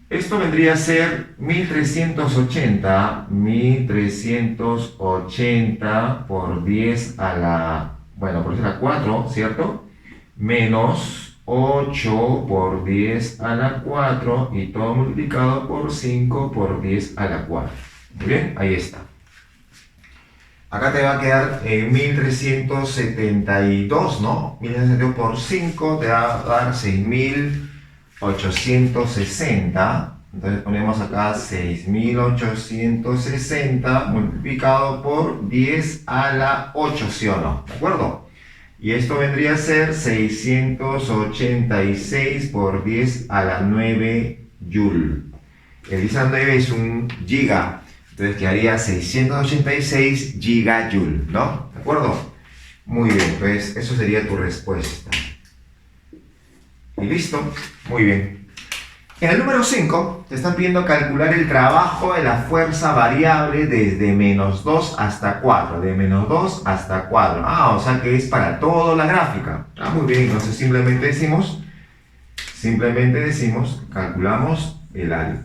esto vendría a ser 1380 por 10 a la, bueno, por 10 a la 4, ¿cierto? Menos 8 por 10 a la 4 y todo multiplicado por 5 por 10 a la 4. Muy bien, ahí está. Acá te va a quedar 1372, ¿no? 1372 por 5 te va a dar 6.860. Entonces ponemos acá 6.860 multiplicado por 10 a la 8, ¿sí o no? ¿De acuerdo? Y esto vendría a ser 686 por 10 a la 9 joule. El 10 a la 9 es un giga. Entonces quedaría 686 gigajoule, ¿no? ¿De acuerdo? Muy bien, pues eso sería tu respuesta. Y listo, muy bien. En el número 5 te están pidiendo calcular el trabajo de la fuerza variable desde -2 hasta 4. De -2 hasta 4. O sea que es para toda la gráfica. Muy bien, entonces simplemente decimos, calculamos el área.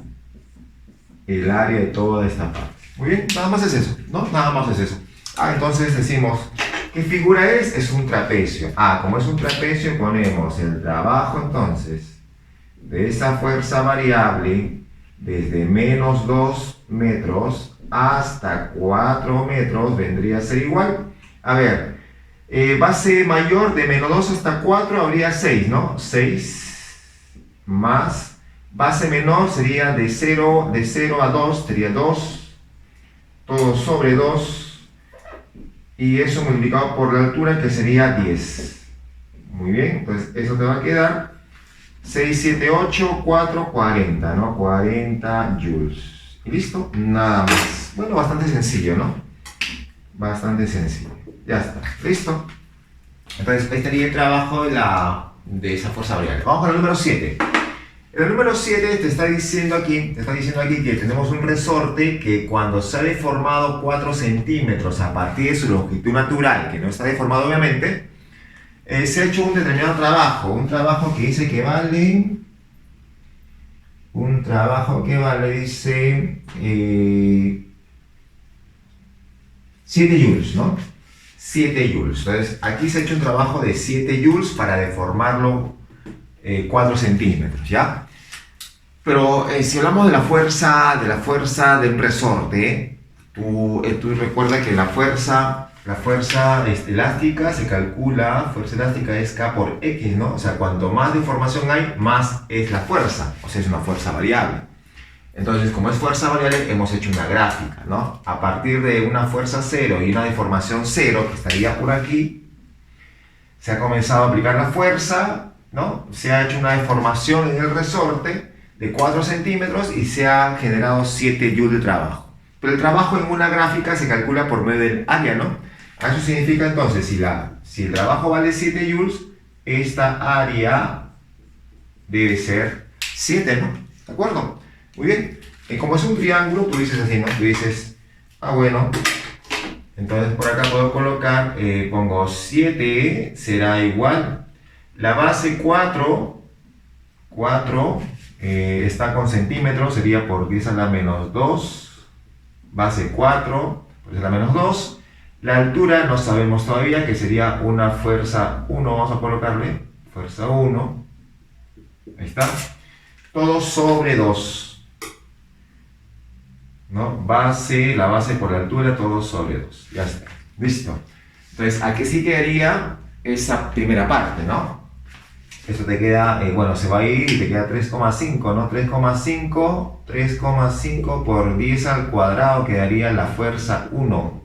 El área de toda esta parte. Muy bien, nada más es eso, ¿no? Nada más es eso. Entonces decimos, ¿qué figura es? Es un trapecio. Como es un trapecio, ponemos el trabajo entonces de esa fuerza variable desde -2 metros hasta 4 metros vendría a ser igual. A ver, base mayor de -2 hasta 4 habría 6, ¿no? 6 más base menor sería de 0 a 2, sería 2, todo sobre 2, y eso multiplicado por la altura que sería 10. Muy bien, entonces eso te va a quedar 6, 7, 8, 4, 40, ¿no? 40 joules. ¿Y listo? Nada más. Bueno, bastante sencillo, ¿no? Bastante sencillo. Ya está. ¿Listo? Entonces, ahí estaría el trabajo de esa fuerza variable. Vamos con el número 7. El número 7 te está diciendo aquí que tenemos un resorte que cuando se ha deformado 4 centímetros a partir de su longitud natural, que no está deformado obviamente, se ha hecho un determinado trabajo, un trabajo que dice que vale, dice 7 joules, ¿no? 7 joules. Entonces, aquí se ha hecho un trabajo de 7 joules para deformarlo 4 centímetros, ¿ya? Pero si hablamos de la fuerza de un resorte, tú recuerda que la fuerza elástica se calcula, fuerza elástica es K por X, ¿no? O sea, cuanto más deformación hay, más es la fuerza, o sea, es una fuerza variable. Entonces, como es fuerza variable, hemos hecho una gráfica, ¿no? A partir de una fuerza 0 y una deformación 0, que estaría por aquí, se ha comenzado a aplicar la fuerza, ¿no? Se ha hecho una deformación en el resorte de 4 centímetros y se ha generado 7 joules de trabajo. Pero el trabajo en una gráfica se calcula por medio del área, ¿no? Eso significa entonces, si el trabajo vale 7 joules, esta área debe ser 7, ¿no? ¿De acuerdo? Muy bien. Y como es un triángulo, tú dices así, ¿no? Tú dices, bueno, entonces por acá puedo colocar, pongo 7, será igual. La base 4 está con centímetros, sería por 10 a la menos 2. Base 4, por 10 a la menos 2. La altura no sabemos todavía, que sería una fuerza 1, vamos a colocarle, fuerza 1, ahí está, todo sobre 2, ¿no? La base por la altura, todo sobre 2, ya está, listo. Entonces, aquí sí quedaría esa primera parte, ¿no? Esto te queda, se va a ir y te queda 3,5, ¿no? 3,5 por 10 al cuadrado quedaría la fuerza 1.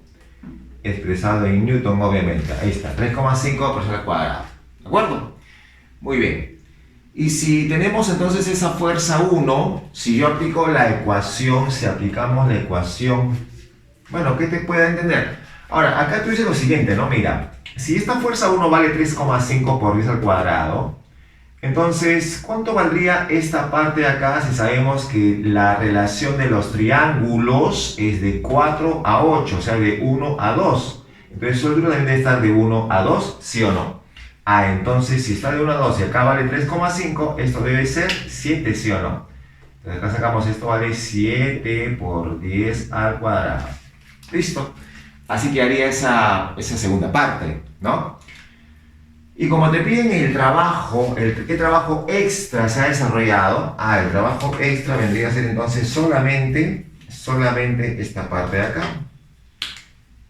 Expresado en Newton, obviamente. Ahí está, 3,5 por 10 al cuadrado. ¿De acuerdo? Muy bien. Y si tenemos entonces esa fuerza 1, si yo aplico la ecuación, si aplicamos la ecuación, bueno, ¿qué te puede entender? Ahora, acá tú dices lo siguiente, ¿no? Mira, si esta fuerza 1 vale 3,5 por 10 al cuadrado, entonces, ¿cuánto valdría esta parte de acá si sabemos que la relación de los triángulos es de 4 a 8, o sea, de 1 a 2? Entonces, su altura también debe estar de 1 a 2, ¿sí o no? Entonces, si está de 1 a 2 y acá vale 3,5, esto debe ser 7, ¿sí o no? Entonces, acá sacamos esto vale 7 por 10 al cuadrado. ¿Listo? Así que haría esa segunda parte, ¿no? Y como te piden el trabajo, ¿qué trabajo extra se ha desarrollado? El trabajo extra vendría a ser entonces solamente esta parte de acá.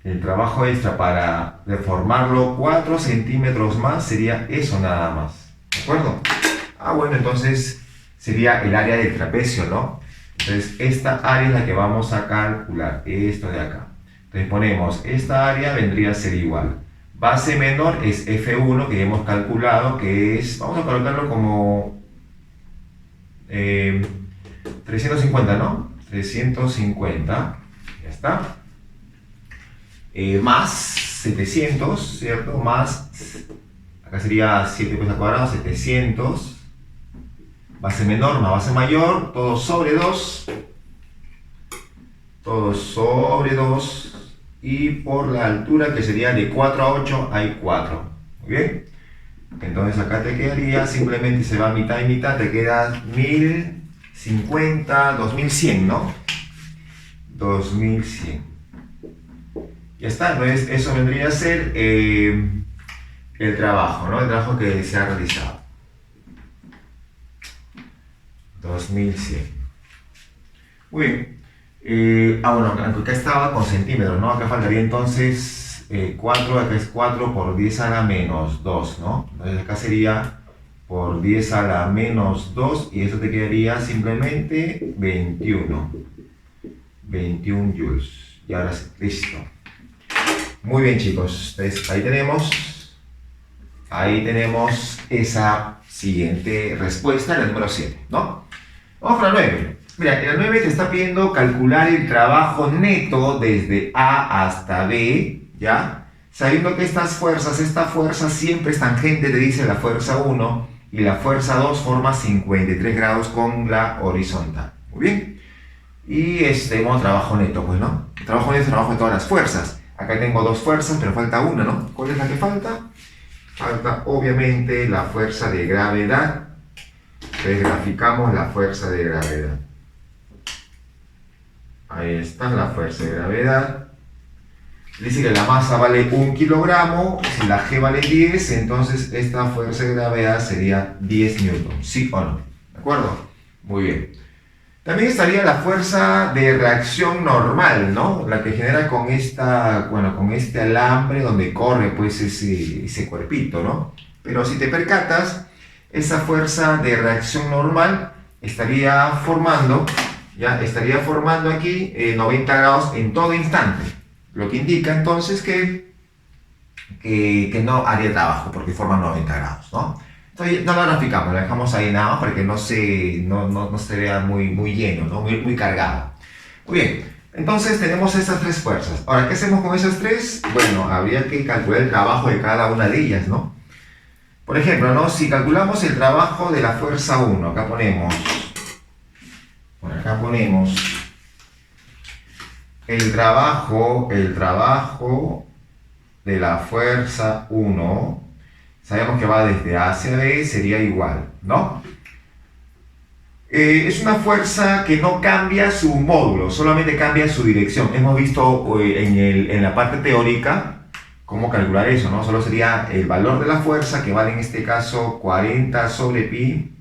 El trabajo extra para deformarlo 4 centímetros más sería eso nada más. ¿De acuerdo? Bueno, entonces sería el área del trapecio, ¿no? Entonces esta área es la que vamos a calcular, esto de acá. Entonces ponemos, esta área vendría a ser igual. Base menor es F1, que ya hemos calculado, que es, vamos a colocarlo como 350, ¿no? 350, ya está. Más 700, ¿cierto? Más, acá sería 7 pues al cuadrado, 700. base menor más base mayor, todo sobre 2. Todo sobre 2. Y por la altura que sería de 4 a 8 hay 4. Muy bien. Entonces acá te quedaría, simplemente se va mitad y mitad, te queda 1050, 2100, ¿no? 2100. Ya está, entonces eso vendría a ser el trabajo, ¿no? El trabajo que se ha realizado. 2100. Muy bien. Bueno, acá estaba con centímetros, ¿no? Acá faltaría entonces 4, acá es 4 por 10 a la menos 2, ¿no? Entonces acá sería por 10 a la menos 2 y eso te quedaría simplemente 21. 21 joules. Y ahora sí, listo. Muy bien, chicos. Entonces ahí tenemos esa siguiente respuesta, la número 7, ¿no? Vamos con la 9. Mira, en la 9 te está pidiendo calcular el trabajo neto desde A hasta B, ¿ya? Sabiendo que esta fuerza siempre es tangente, te dice la fuerza 1, y la fuerza 2 forma 53 grados con la horizontal. Muy bien. Y vamos, trabajo neto, pues, ¿no? Trabajo neto es trabajo de todas las fuerzas. Acá tengo dos fuerzas, pero falta una, ¿no? ¿Cuál es la que falta? Falta, obviamente, la fuerza de gravedad. Entonces, graficamos la fuerza de gravedad. Ahí está la fuerza de gravedad. Dice que la masa vale 1 kilogramo. Si la G vale 10, entonces esta fuerza de gravedad sería 10 newtons. ¿Sí o no? ¿De acuerdo? Muy bien. También estaría la fuerza de reacción normal, ¿no? La que genera con con este alambre donde corre pues ese cuerpito, ¿no? Pero si te percatas, esa fuerza de reacción normal estaría formando aquí 90 grados en todo instante. Lo que indica entonces que no haría trabajo porque forma 90 grados, ¿no? Entonces no lo graficamos, lo dejamos ahí nada más para que no se vea muy lleno, ¿no? Muy cargado. Muy bien, entonces tenemos estas tres fuerzas. Ahora, ¿qué hacemos con esas tres? Bueno, habría que calcular el trabajo de cada una de ellas, ¿no? Por ejemplo, ¿no? Si calculamos el trabajo de la fuerza 1, acá ponemos el trabajo de la fuerza 1, sabemos que va desde A hacia B, sería igual, ¿no? Es una fuerza que no cambia su módulo, solamente cambia su dirección. Hemos visto en la parte teórica cómo calcular eso, ¿no? Solo sería el valor de la fuerza, que vale en este caso 40 sobre pi,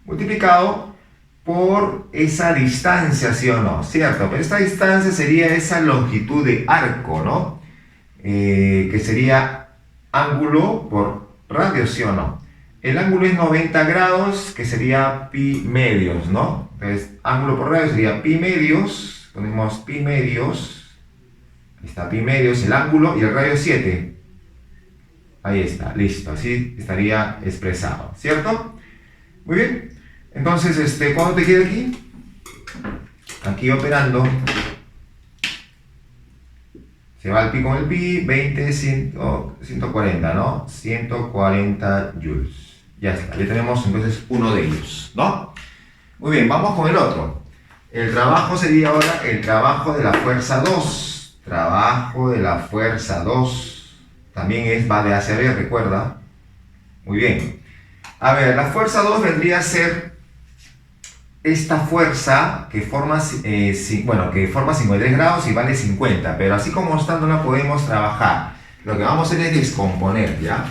multiplicado por esa distancia, ¿sí o no? ¿Cierto? Pero esta distancia sería esa longitud de arco, ¿no? Que sería ángulo por radio, ¿sí o no? El ángulo es 90 grados, que sería pi medios, ¿no? Entonces, ángulo por radio sería pi medios, ponemos pi medios, ahí está pi medios, el ángulo, y el radio 7. Ahí está, listo, así estaría expresado, ¿cierto? Muy bien, entonces, ¿cuándo te queda aquí? Aquí operando. Se va el pi con el pi, 20, 100, 140, ¿no? 140 joules. Ya está, ya tenemos entonces uno de ellos, ¿no? Muy bien, vamos con el otro. El trabajo sería ahora el trabajo de la fuerza 2. Trabajo de la fuerza 2. También va de hacia B, recuerda. Muy bien. A ver, la fuerza 2 vendría a ser esta fuerza que forma 53 grados y vale 50, pero así como está no la podemos trabajar. Lo que vamos a hacer es descomponer, ¿ya?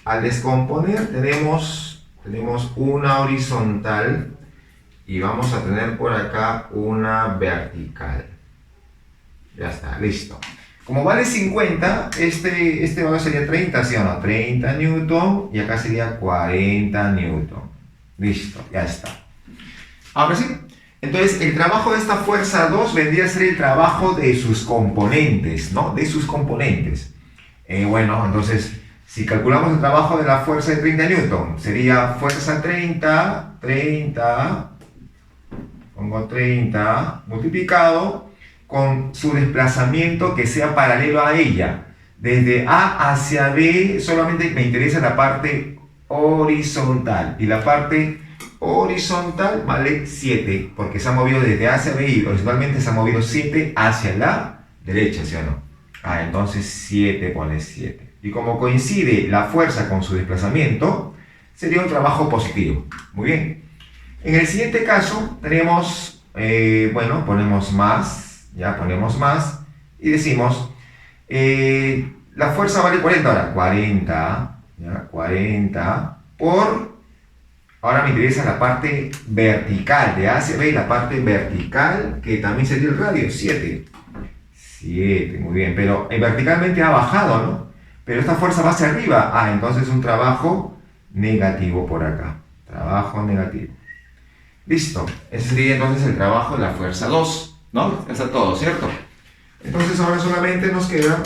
Al descomponer tenemos una horizontal y vamos a tener por acá una vertical. Ya está, listo. Como vale 50, este valor sería 30, ¿sí o no? 30 newton y acá sería 40 newton. Listo, ya está. Ahora sí, entonces el trabajo de esta fuerza 2 vendría a ser el trabajo de sus componentes, ¿no? De sus componentes. Bueno, entonces, si calculamos el trabajo de la fuerza de 30 newton, sería fuerza 30, pongo 30, multiplicado con su desplazamiento que sea paralelo a ella. Desde A hacia B, solamente me interesa la parte horizontal. Y la parte horizontal vale 7, porque se ha movido desde A hacia B y horizontalmente se ha movido 7 hacia la derecha, ¿sí o no? Entonces 7 pone 7. Y como coincide la fuerza con su desplazamiento, sería un trabajo positivo. Muy bien. En el siguiente caso tenemos, bueno, ponemos más, ya ponemos más, y decimos, la fuerza vale 40 ahora, 40, ¿ya? 40 por, ahora me interesa la parte vertical, de A hacia B, la parte vertical, que también sería el radio, 7. 7, muy bien, pero verticalmente ha bajado, ¿no? Pero esta fuerza va hacia arriba, entonces un trabajo negativo por acá, trabajo negativo. Listo, ese sería entonces el trabajo de la fuerza 2, ¿no? Ya está todo, ¿cierto? Entonces ahora solamente nos queda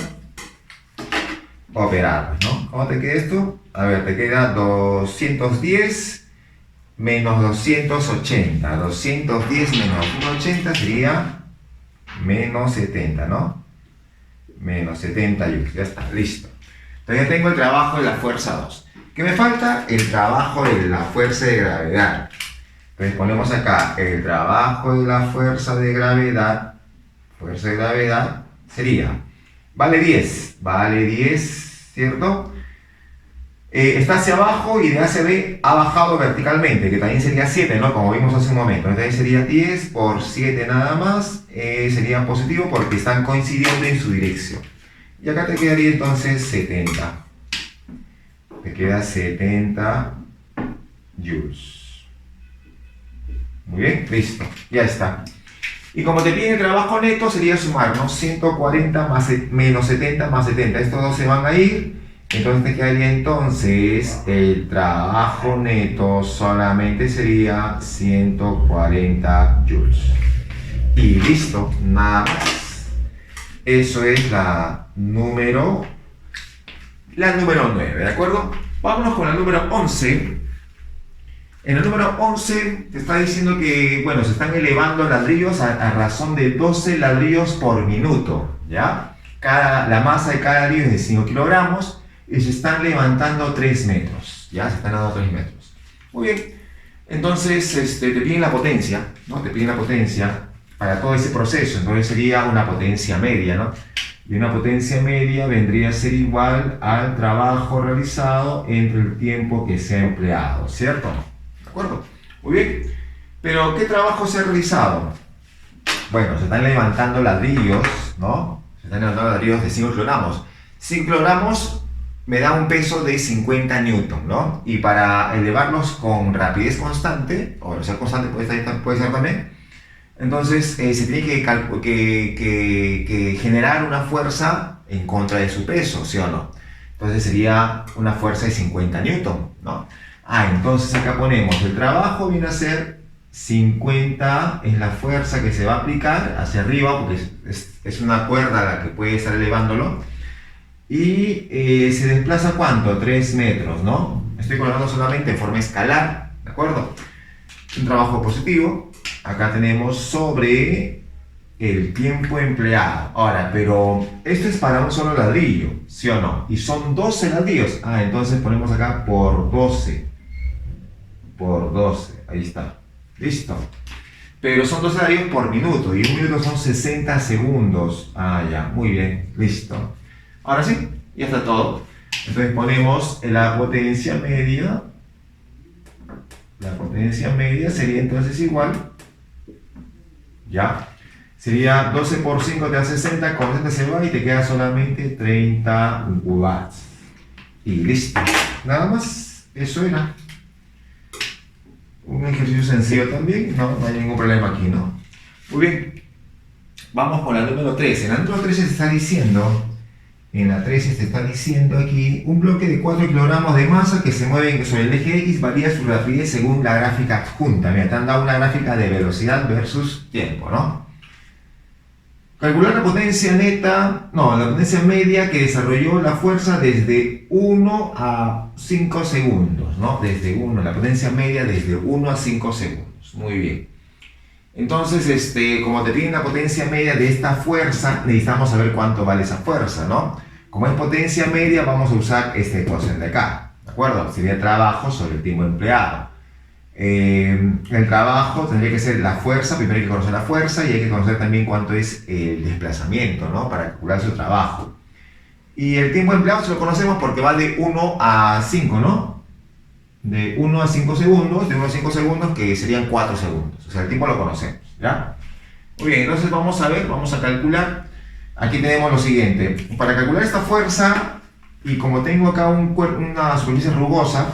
operar, ¿no? ¿Cómo te queda esto? A ver, te queda 210 menos 280. 210 menos 180 sería menos 70, ¿no? Menos 70 joules, ya está, listo. Entonces ya tengo el trabajo de la fuerza 2. ¿Qué me falta? El trabajo de la fuerza de gravedad. Entonces ponemos acá el trabajo de la fuerza de gravedad. Fuerza de gravedad sería, vale 10, ¿cierto? Está hacia abajo y de A hacia B ha bajado verticalmente, que también sería 7, ¿no? Como vimos hace un momento. Entonces sería 10 por 7 nada más, sería positivo porque están coincidiendo en su dirección. Y acá te quedaría entonces 70. Te queda 70 joules. Muy bien, listo, ya está. Y como te pide el trabajo neto, sería sumar, ¿no? 140 más, menos 70 más 70. Estos dos se van a ir. Entonces te quedaría entonces el trabajo neto solamente sería 140 joules. Y listo, nada más. Eso es la número 9, ¿de acuerdo? Vámonos con la número 11. En el número 11 te está diciendo que, bueno, se están elevando ladrillos a razón de 12 ladrillos por minuto, ¿ya? La masa de cada ladrillo es de 5 kilogramos. Y se están levantando 3 metros, ¿ya? Se están dando 3 metros. Muy bien. Entonces, te piden la potencia, ¿no? Te piden la potencia para todo ese proceso. Entonces sería una potencia media, ¿no? Y una potencia media vendría a ser igual al trabajo realizado entre el tiempo que se ha empleado, ¿cierto? ¿De acuerdo? Muy bien. Pero, ¿qué trabajo se ha realizado? Bueno, se están levantando ladrillos, ¿no? Se están levantando ladrillos de 5 kilogramos. 5 kilogramos me da un peso de 50 newton, ¿no? Y para elevarlos con rapidez constante, o velocidad constante puede ser también, entonces se tiene que generar una fuerza en contra de su peso, ¿sí o no? Entonces sería una fuerza de 50 newton, ¿no? Entonces acá ponemos, el trabajo viene a ser 50, es la fuerza que se va a aplicar hacia arriba, porque es una cuerda la que puede estar elevándolo. Y se desplaza ¿cuánto? 3 metros, ¿no? Estoy colocando solamente en forma escalar, ¿de acuerdo? Un trabajo positivo. Acá tenemos sobre el tiempo empleado. Ahora, pero esto es para un solo ladrillo, ¿sí o no? Y son 12 ladrillos. Entonces ponemos acá por 12. Por 12, ahí está. Listo. Pero son 12 ladrillos por minuto. Y un minuto son 60 segundos. Ya, muy bien, listo. Ahora sí, ya está todo. Entonces ponemos la potencia media. La potencia media sería entonces igual. Ya. Sería 12 por 5 te da 60, con 60 se va y te queda solamente 30 watts. Y listo. Nada más. Eso era. Un ejercicio sencillo también. No hay ningún problema aquí, ¿no? Muy bien. Vamos con la número 13. En la número 13 se está diciendo... En la 13 se está diciendo aquí, un bloque de 4 kilogramos de masa que se mueve sobre el eje X varía su rapidez según la gráfica adjunta. Mira, te han dado una gráfica de velocidad versus tiempo, ¿no? Calcular la potencia la potencia media que desarrolló la fuerza desde 1 a 5 segundos, ¿no? La potencia media desde 1 a 5 segundos. Muy bien. Entonces, como te piden la potencia media de esta fuerza, necesitamos saber cuánto vale esa fuerza, ¿no? Como es potencia media, vamos a usar esta ecuación de acá, ¿De acuerdo? Sería trabajo sobre el tiempo empleado. El trabajo tendría que ser la fuerza, primero hay que conocer la fuerza y hay que conocer también cuánto es el desplazamiento, ¿no? Para calcular su trabajo. Y el tiempo empleado se lo conocemos porque va de 1 a 5, ¿no? De 1 a 5 segundos, de 1 a 5 segundos que serían 4 segundos. O sea, el tiempo lo conocemos, ¿ya? Muy bien, entonces vamos a ver, vamos a calcular. Aquí tenemos lo siguiente. Para calcular esta fuerza, y como tengo acá una superficie rugosa,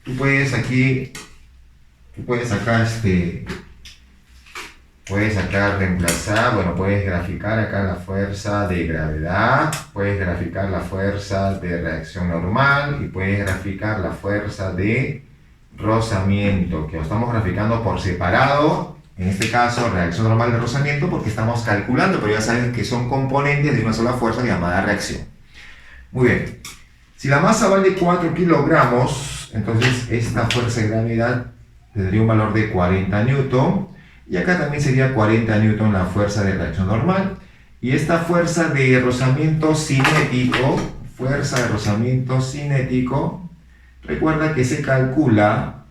tú puedes aquí, puedes acá reemplazar, bueno, puedes graficar acá la fuerza de gravedad, puedes graficar la fuerza de reacción normal y puedes graficar la fuerza de rozamiento, que lo estamos graficando por separado. En este caso, reacción normal de rozamiento, porque estamos calculando, pero ya saben que son componentes de una sola fuerza llamada reacción. Muy bien. Si la masa vale 4 kilogramos, entonces esta fuerza de gravedad tendría un valor de 40 newton. Y acá también sería 40 newton la fuerza de reacción normal. Y esta fuerza de rozamiento cinético, recuerda que se calcula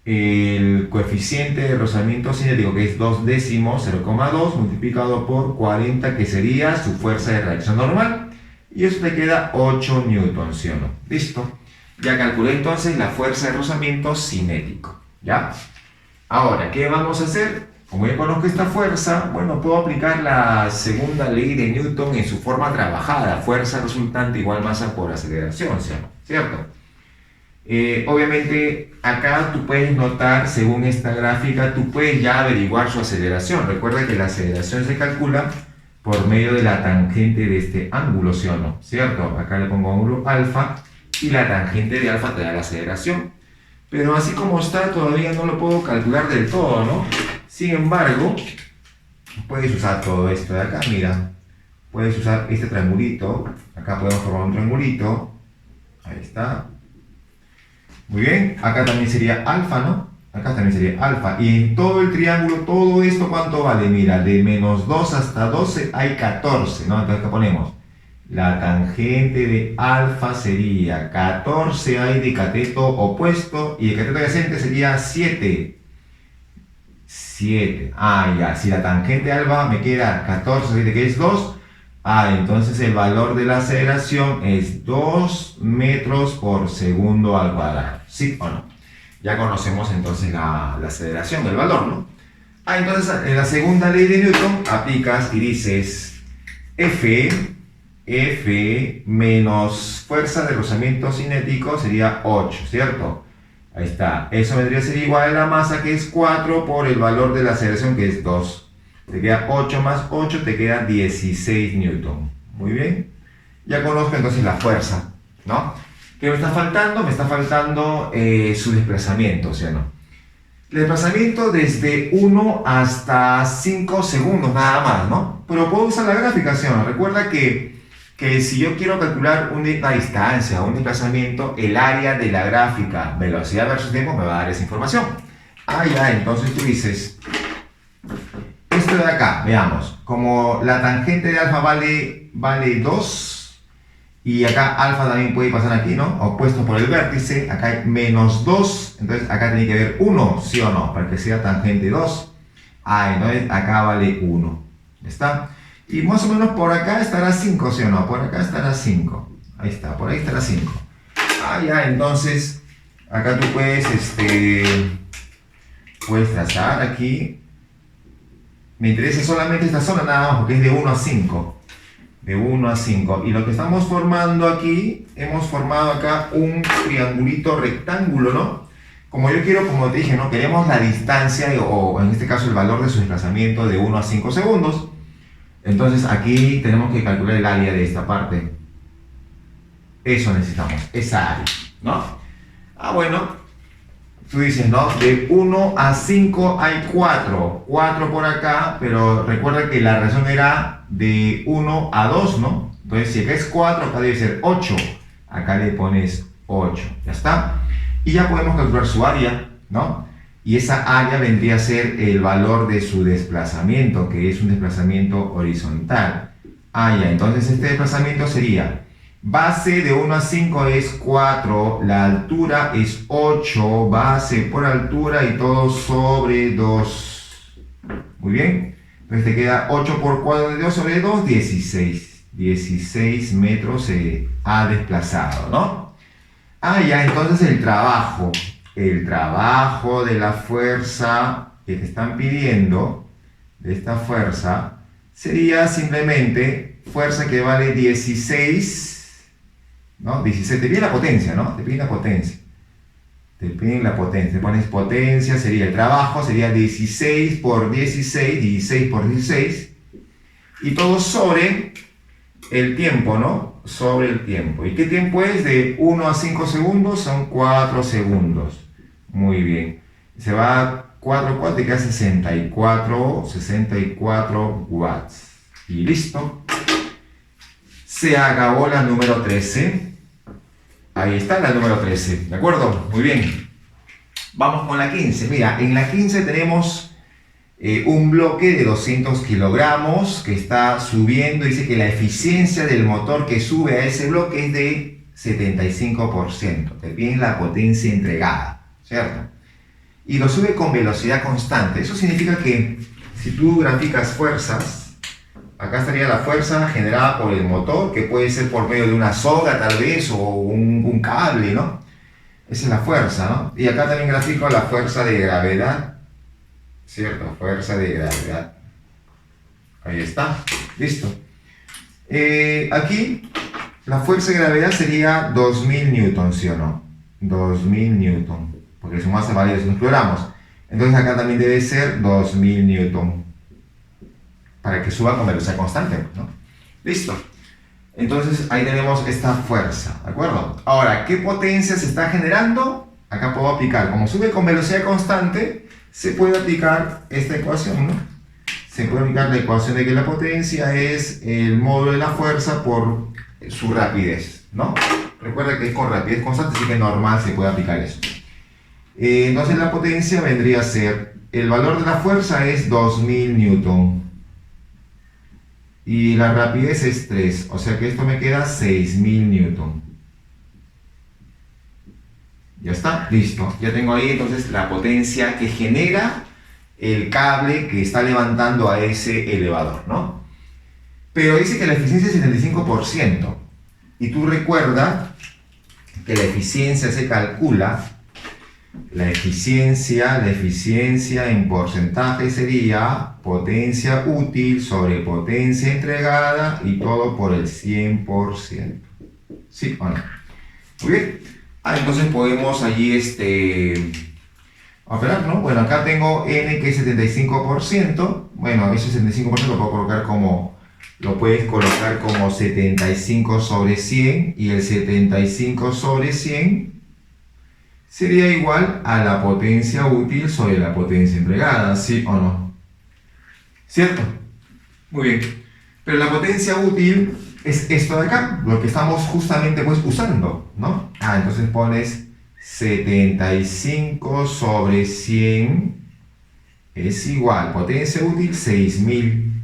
el coeficiente de rozamiento cinético, que es 2 décimos, 0,2, multiplicado por 40, que sería su fuerza de reacción normal. Y eso te queda 8 newton, ¿sí o no? Listo. Ya calculé entonces la fuerza de rozamiento cinético, ¿ya? Ahora, ¿qué vamos a hacer? Como ya conozco esta fuerza, bueno, puedo aplicar la segunda ley de Newton en su forma trabajada. Fuerza resultante igual masa por aceleración, ¿sí o no? ¿Cierto? Obviamente, acá tú puedes notar, según esta gráfica, tú puedes ya averiguar su aceleración. Recuerda que la aceleración se calcula por medio de la tangente de este ángulo, ¿sí o no? ¿Cierto? Acá le pongo ángulo alfa y la tangente de alfa te da la aceleración. Pero así como está, todavía no lo puedo calcular del todo, ¿no? Sin embargo, puedes usar todo esto de acá, mira. Puedes usar este triangulito. Acá podemos formar un triangulito. Ahí está. Muy bien. Acá también sería alfa, ¿no? Acá también sería alfa. Y en todo el triángulo, todo esto, ¿cuánto vale? Mira, de menos 2 hasta 12 hay 14, ¿no? Entonces, ¿qué ponemos? La tangente de alfa sería 14 hay de cateto opuesto y el cateto adyacente sería 7. 7. Ah, ya. Si la tangente de alfa me queda 14, que es 2. Ah, entonces el valor de la aceleración es 2 metros por segundo al cuadrado. ¿Sí o no? Ya conocemos entonces la aceleración, el valor, ¿no? Ah, entonces en la segunda ley de Newton aplicas y dices F menos fuerza de rozamiento cinético sería 8, ¿cierto? Ahí está. Eso vendría a ser igual a la masa, que es 4, por el valor de la aceleración, que es 2. Te queda 8 más 8, te queda 16 newton. Muy bien. Ya conozco entonces la fuerza, ¿no? ¿Qué me está faltando? Me está faltando su desplazamiento, ¿sí o no? El desplazamiento desde 1 hasta 5 segundos nada más, ¿no? Pero puedo usar la gráfica, ¿sí o no? Recuerda que si yo quiero calcular una distancia o un desplazamiento, el área de la gráfica, velocidad versus tiempo, me va a dar esa información. Ah, ya, entonces tú dices, esto de acá, veamos, como la tangente de alfa vale 2, y acá alfa también puede pasar aquí, ¿no? Opuesto por el vértice, acá hay menos 2, entonces acá tiene que haber 1, ¿sí o no? Para que sea tangente 2. Ah, entonces acá vale 1. ¿Ya está? Y más o menos por acá estará 5, ¿sí o no? Por acá estará 5. Ahí está, por ahí estará 5. Ah, ya, entonces acá tú puedes trazar aquí. Me interesa solamente esta zona nada más porque es de 1 a 5. De 1 a 5. Y lo que estamos formando aquí, hemos formado acá un triangulito rectángulo, ¿no? Como yo quiero, como te dije, ¿no? Queremos la distancia, o en este caso el valor de su desplazamiento de 1 a 5 segundos. Entonces aquí tenemos que calcular el área de esta parte. Eso necesitamos, esa área, ¿no? Ah, bueno, tú dices, ¿no? De 1 a 5 hay 4. 4 por acá, pero recuerda que la razón era de 1 a 2, ¿no? Entonces, si acá es 4, acá debe ser 8. Acá le pones 8, ¿ya está? Y ya podemos calcular su área, ¿no? Y esa área vendría a ser el valor de su desplazamiento, que es un desplazamiento horizontal. Ah, ya, entonces este desplazamiento sería Base de 1 a 5 es 4, la altura es 8, base por altura y todo sobre 2. Muy bien, entonces te queda 8 por 4 de 2 sobre 2, 16. 16 metros se ha desplazado, ¿no? Ah, ya, entonces el trabajo de la fuerza que te están pidiendo, de esta fuerza, sería simplemente fuerza que vale 16, ¿no? 16, te piden la potencia, ¿no? Te piden la potencia. Te piden la potencia, te pones potencia, sería el trabajo, sería 16 por 16, 16 por 16, y todo sobre el tiempo, ¿no? Sobre el tiempo. ¿Y qué tiempo es? De 1 a 5 segundos, son 4 segundos. Muy bien. Se va 4, 4 y queda 64 watts. Y listo. Se acabó la número 13. Ahí está la número 13, ¿de acuerdo? Muy bien. Vamos con la 15. Mira, en la 15 tenemos un bloque de 200 kilogramos que está subiendo. Dice que la eficiencia del motor que sube a ese bloque es de 75%. Te piden la potencia entregada, ¿cierto? Y lo sube con velocidad constante. Eso significa que si tú graficas fuerzas, acá estaría la fuerza generada por el motor, que puede ser por medio de una soga tal vez, o un cable, ¿no? Esa es la fuerza, ¿no? Y acá también grafico la fuerza de gravedad, ¿cierto? Fuerza de gravedad. Ahí está, listo. Aquí la fuerza de gravedad sería 2000 newton, ¿sí o no? 2000 newton, porque su masa vale 200 kilogramos. Entonces acá también debe ser 2000 newton, para que suba con velocidad constante, ¿no? Listo. Entonces ahí tenemos esta fuerza, ¿de acuerdo? Ahora, ¿qué potencia se está generando? Acá puedo aplicar, como sube con velocidad constante, se puede aplicar esta ecuación, ¿no? Se puede aplicar la ecuación de que la potencia es el módulo de la fuerza por su rapidez, ¿no? Recuerda que es con rapidez constante, así que normal se puede aplicar eso. Entonces la potencia vendría a ser, el valor de la fuerza es 2000 newton. Y la rapidez es 3, o sea que esto me queda 6000 newton. Ya está, listo. Ya tengo ahí entonces la potencia que genera el cable que está levantando a ese elevador, ¿no? Pero dice que la eficiencia es 75%. Y tú recuerda que la eficiencia se calcula, la eficiencia en porcentaje sería potencia útil sobre potencia entregada y todo por el 100%. ¿Sí o no? Muy bien. Entonces podemos allí operar, ¿no? Bueno, acá tengo n que es 75%. Bueno, ese 75% lo puedo colocar como, lo puedes colocar como 75 sobre 100, y el 75 sobre 100 sería igual a la potencia útil sobre la potencia entregada, ¿sí o no? ¿Cierto? Muy bien. Pero la potencia útil es esto de acá, lo que estamos justamente pues usando, ¿no? Entonces pones 75 sobre 100 es igual, potencia útil 6000.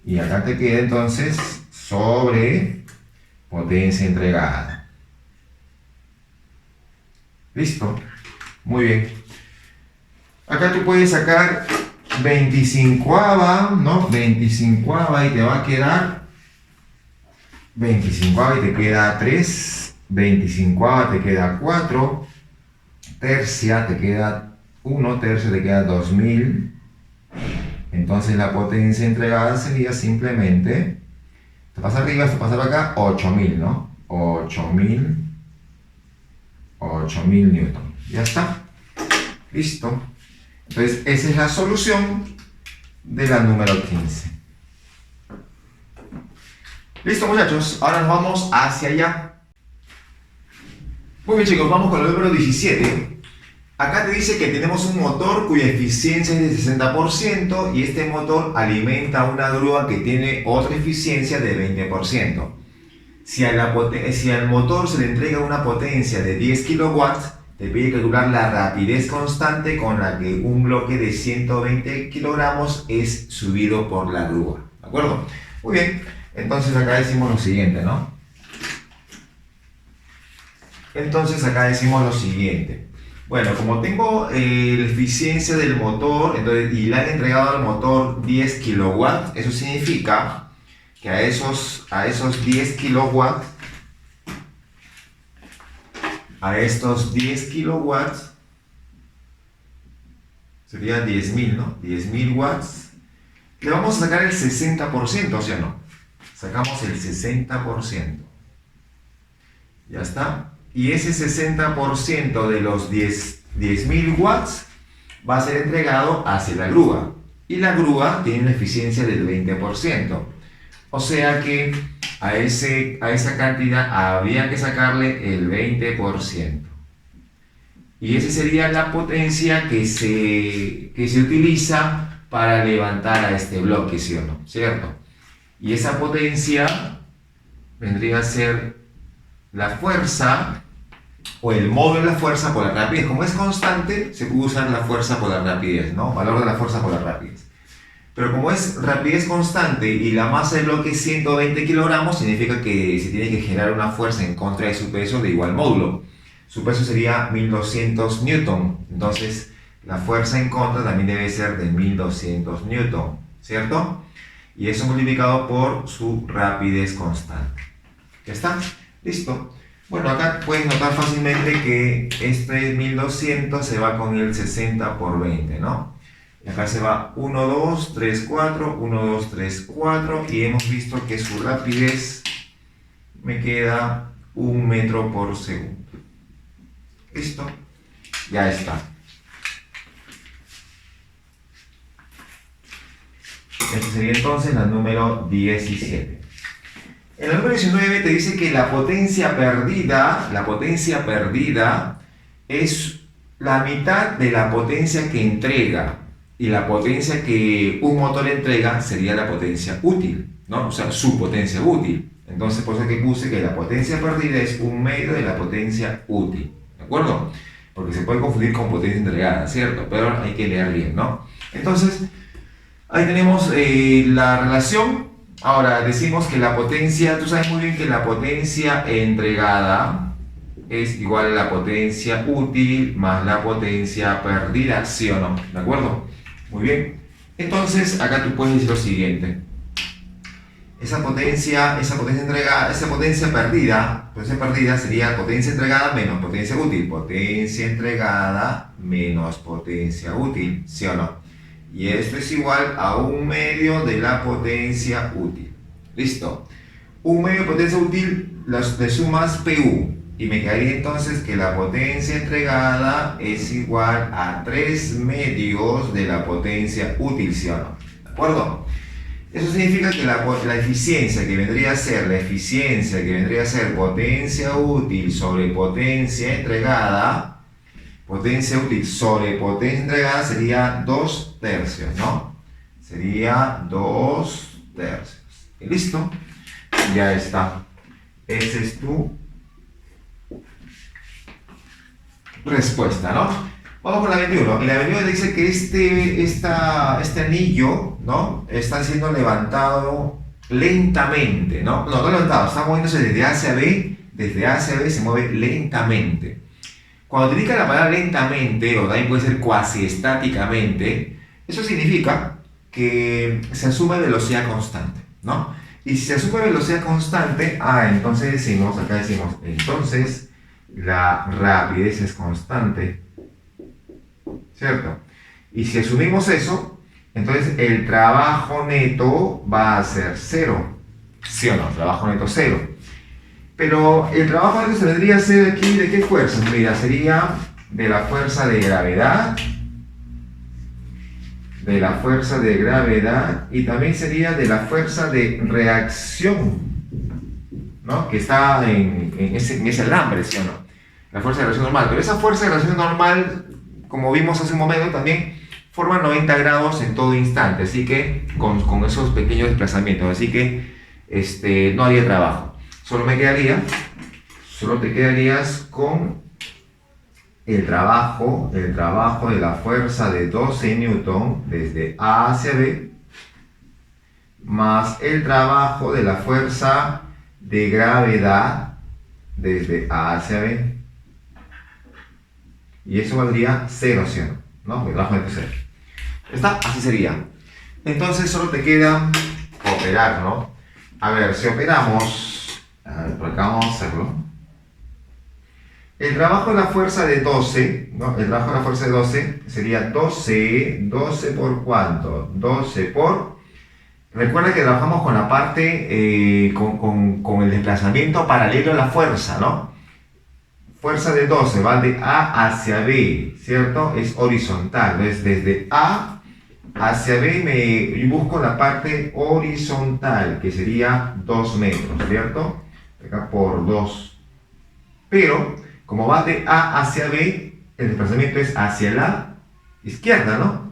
Y acá te queda entonces sobre potencia entregada. Listo. Muy bien. Acá tú puedes sacar 25ava, ¿no? 25ava y te va a quedar 25ava y te queda 3, 25ava te queda 4, tercia te queda 1, tercia te queda 2000. Entonces la potencia entregada sería simplemente, esto pasa arriba, esto pasa acá, 8000, ¿no? 8000 newton. Ya está. Listo. Entonces esa es la solución de la número 15. Listo, muchachos, ahora nos vamos hacia allá. Muy bien, chicos, vamos con el número 17. Acá te dice que tenemos un motor cuya eficiencia es de 60% y este motor alimenta una grúa que tiene otra eficiencia de 20%. Si al motor se le entrega una potencia de 10 kilowatts, te pide calcular la rapidez constante con la que un bloque de 120 kilogramos es subido por la grúa. ¿De acuerdo? Muy bien. Entonces acá decimos lo siguiente, ¿no? Entonces acá decimos lo siguiente. Bueno, como tengo la eficiencia del motor, entonces, y le han entregado al motor 10 kilowatts, eso significa que a esos 10 kilowatts, a estos 10 kilowatts, sería 10.000, ¿no? 10.000 watts, le vamos a sacar el 60%, ¿sí o no? Sacamos el 60%. Ya está. Y ese 60% de los 10.000 watts va a ser entregado hacia la grúa. Y la grúa tiene una eficiencia del 20%. O sea que a esa cantidad había que sacarle el 20%. Y esa sería la potencia que se utiliza para levantar a este bloque, ¿sí o no? ¿Cierto? Y esa potencia vendría a ser la fuerza o el módulo de la fuerza por la rapidez. Como es constante, se puede usar la fuerza por la rapidez, ¿no? Valor de la fuerza por la rapidez. Pero como es rapidez constante y la masa del bloque es 120 kilogramos, significa que se tiene que generar una fuerza en contra de su peso de igual módulo. Su peso sería 1200 newton. Entonces, la fuerza en contra también debe ser de 1200 newton, ¿cierto? Y eso multiplicado por su rapidez constante. ¿Ya está? Listo. Bueno, acá puedes notar fácilmente que este 1200 se va con el 60 por 20, ¿no? Y acá se va 1, 2, 3, 4, 1, 2, 3, 4. Y hemos visto que su rapidez me queda 1 metro por segundo. ¿Listo? Ya está. Esta sería entonces la número 17. En el número 19 te dice que la potencia perdida es la mitad de la potencia que entrega. Y la potencia que un motor entrega sería la potencia útil, ¿no? O sea, su potencia útil. Entonces, por eso que puse que la potencia perdida es 1/2 de la potencia útil. ¿De acuerdo? Porque se puede confundir con potencia entregada, ¿cierto? Pero hay que leer bien, ¿no? Entonces, ahí tenemos la relación. Ahora, decimos que la potencia, tú sabes muy bien que la potencia entregada es igual a la potencia útil más la potencia perdida, ¿sí o no? ¿De acuerdo? Muy bien. Entonces, acá tú puedes decir lo siguiente. Esa potencia entregada, esa potencia perdida sería potencia entregada menos potencia útil. Potencia entregada menos potencia útil, ¿sí o no? Y esto es igual a 1/2 de la potencia útil. ¿Listo? 1/2 de potencia útil, le sumas PU. Y me quedaría entonces que la potencia entregada es igual a 3/2 de la potencia útil, ¿sí o no? ¿De acuerdo? Eso significa que la eficiencia que vendría a ser potencia útil sobre potencia entregada, potencia útil sobre potencia entregada sería 2/3, ¿no? Sería 2/3. ¿Y listo? Ya está. Esa es tu respuesta, ¿no? Vamos con la 21. En la 21 dice que este anillo, ¿no? Está siendo levantado lentamente, ¿no? No levantado, está moviéndose desde A hacia B, se mueve lentamente. Cuando te indica la palabra lentamente, o también puede ser cuasi estáticamente, eso significa que se asume velocidad constante, ¿no? Y si se asume velocidad constante, entonces entonces la rapidez es constante, ¿cierto? Y si asumimos eso, entonces el trabajo neto va a ser 0, ¿sí o no? Trabajo neto 0. Pero el trabajo neto se vendría a ser aquí, ¿de qué fuerza? Mira, sería de la fuerza de gravedad, y también sería de la fuerza de reacción, ¿no? Que está en ese alambre, ¿sí o no? La fuerza de reacción normal. Pero esa fuerza de reacción normal, como vimos hace un momento, también forma 90 grados en todo instante, así que con esos pequeños desplazamientos, así que no haría trabajo. Solo te quedarías con el trabajo de la fuerza de 12 newton desde A hacia B más el trabajo de la fuerza de gravedad desde A hacia B. Y eso valdría 0, ¿no? Porque trabajo de 0. ¿Está? Así sería. Entonces solo te queda operar, ¿no? A ver, si operamos, a ver, por acá vamos a hacerlo. El trabajo de la fuerza de 12, ¿no? El trabajo de la fuerza de 12 sería 12 por ¿cuánto? 12 por... Recuerda que trabajamos con la parte, con el desplazamiento paralelo a la fuerza, ¿no? Fuerza de 12 va de A hacia B, ¿cierto? Es horizontal, entonces desde A hacia B yo busco la parte horizontal, que sería 2 metros, ¿cierto? Acá por 2. Pero, como va de A hacia B, el desplazamiento es hacia la izquierda, ¿no?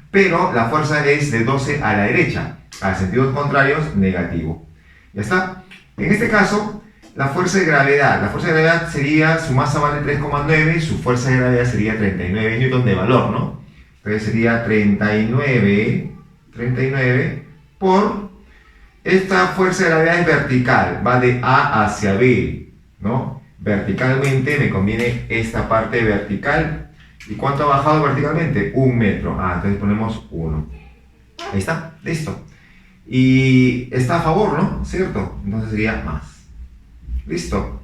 Pero la fuerza es de 12 a la derecha, a sentidos contrarios, negativo. ¿Ya está? En este caso, la fuerza de gravedad sería, su masa vale 3,9, su fuerza de gravedad sería 39 newton de valor, ¿no? Entonces sería 39 por, esta fuerza de gravedad es vertical, va de A hacia B, ¿no? Verticalmente me conviene esta parte vertical. ¿Y cuánto ha bajado verticalmente? 1 metro. Entonces ponemos 1. Ahí está, listo. Y está a favor, ¿no? ¿Cierto? Entonces sería más. Listo.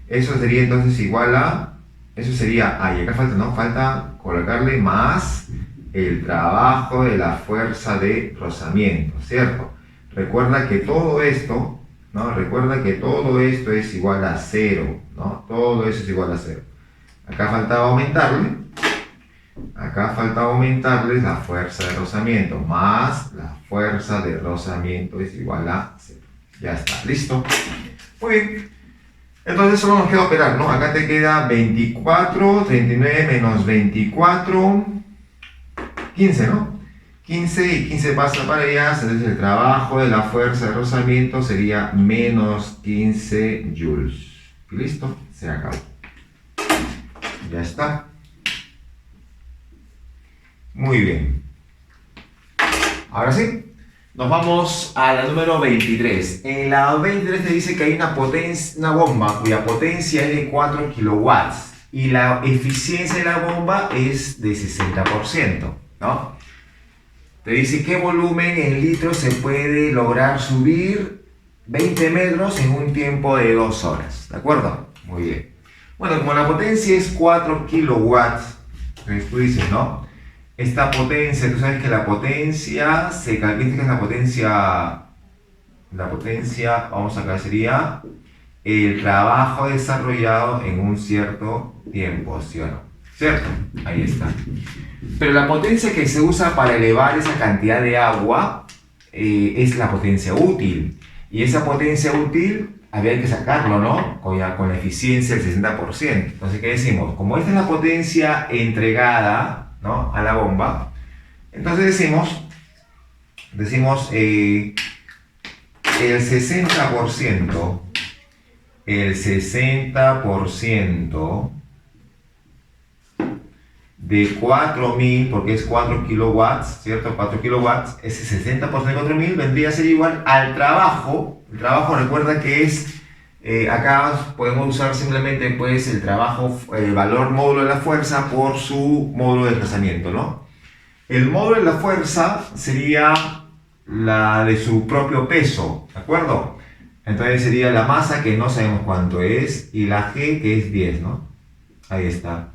Eso sería entonces igual a... Eso sería... y acá falta, ¿no? Falta colocarle más el trabajo de la fuerza de rozamiento, ¿cierto? Recuerda que todo esto, ¿no? Recuerda que todo esto es igual a 0, ¿no? Todo eso es igual a 0. Acá faltaba aumentarle. Acá falta aumentarles la fuerza de rozamiento, más la fuerza de rozamiento es igual a 0. Ya está, listo. Muy bien. Entonces solo nos queda operar, ¿no? Acá te queda 24, 39 menos 24, 15, ¿no? 15 y 15 pasa para allá, entonces el trabajo de la fuerza de rozamiento sería menos 15 joules. Y listo, se acabó. Ya está. Muy bien. Ahora sí, nos vamos a la número 23. En la 23 te dice que hay una bomba cuya potencia es de 4 kilowatts y la eficiencia de la bomba es de 60%, ¿no? Te dice qué volumen en litros se puede lograr subir 20 metros en un tiempo de 2 horas, ¿de acuerdo? Muy bien. Bueno, como la potencia es 4 kilowatts, entonces tú dices, ¿no? Esta potencia, tú sabes que la potencia se calcula, que la potencia, vamos acá, sería el trabajo desarrollado en un cierto tiempo, ¿sí o no? ¿Cierto? Ahí está. Pero la potencia que se usa para elevar esa cantidad de agua es la potencia útil. Y esa potencia útil había que sacarlo, ¿no? Con la eficiencia del 60%. Entonces, ¿qué decimos? Como esta es la potencia entregada, ¿no? A la bomba, entonces decimos el 60% de 4000, porque es 4 kilowatts, ¿cierto? 4 kilowatts, ese 60% de 4000 vendría a ser igual al trabajo. El trabajo, recuerda que es, acá podemos usar simplemente pues el trabajo, el valor módulo de la fuerza por su módulo de desplazamiento, ¿no? El módulo de la fuerza sería la de su propio peso, ¿de acuerdo? Entonces sería la masa, que no sabemos cuánto es, y la G, que es 10, ¿no? Ahí está.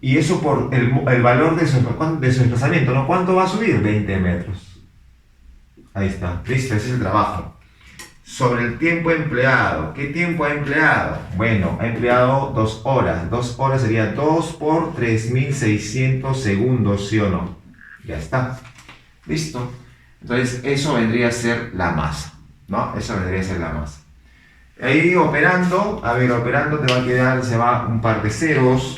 Y eso por el valor de su desplazamiento, ¿no? ¿Cuánto va a subir? 20 metros. Ahí está. Listo, ese es el trabajo. Sobre el tiempo empleado. ¿Qué tiempo ha empleado? Bueno, ha empleado 2 horas. 2 horas sería 2 por 3600 segundos, ¿sí o no? Ya está. Listo. Entonces, eso vendría a ser la masa, ¿no? Eso vendría a ser la masa. Ahí operando, a ver, operando te va a quedar, se va un par de ceros.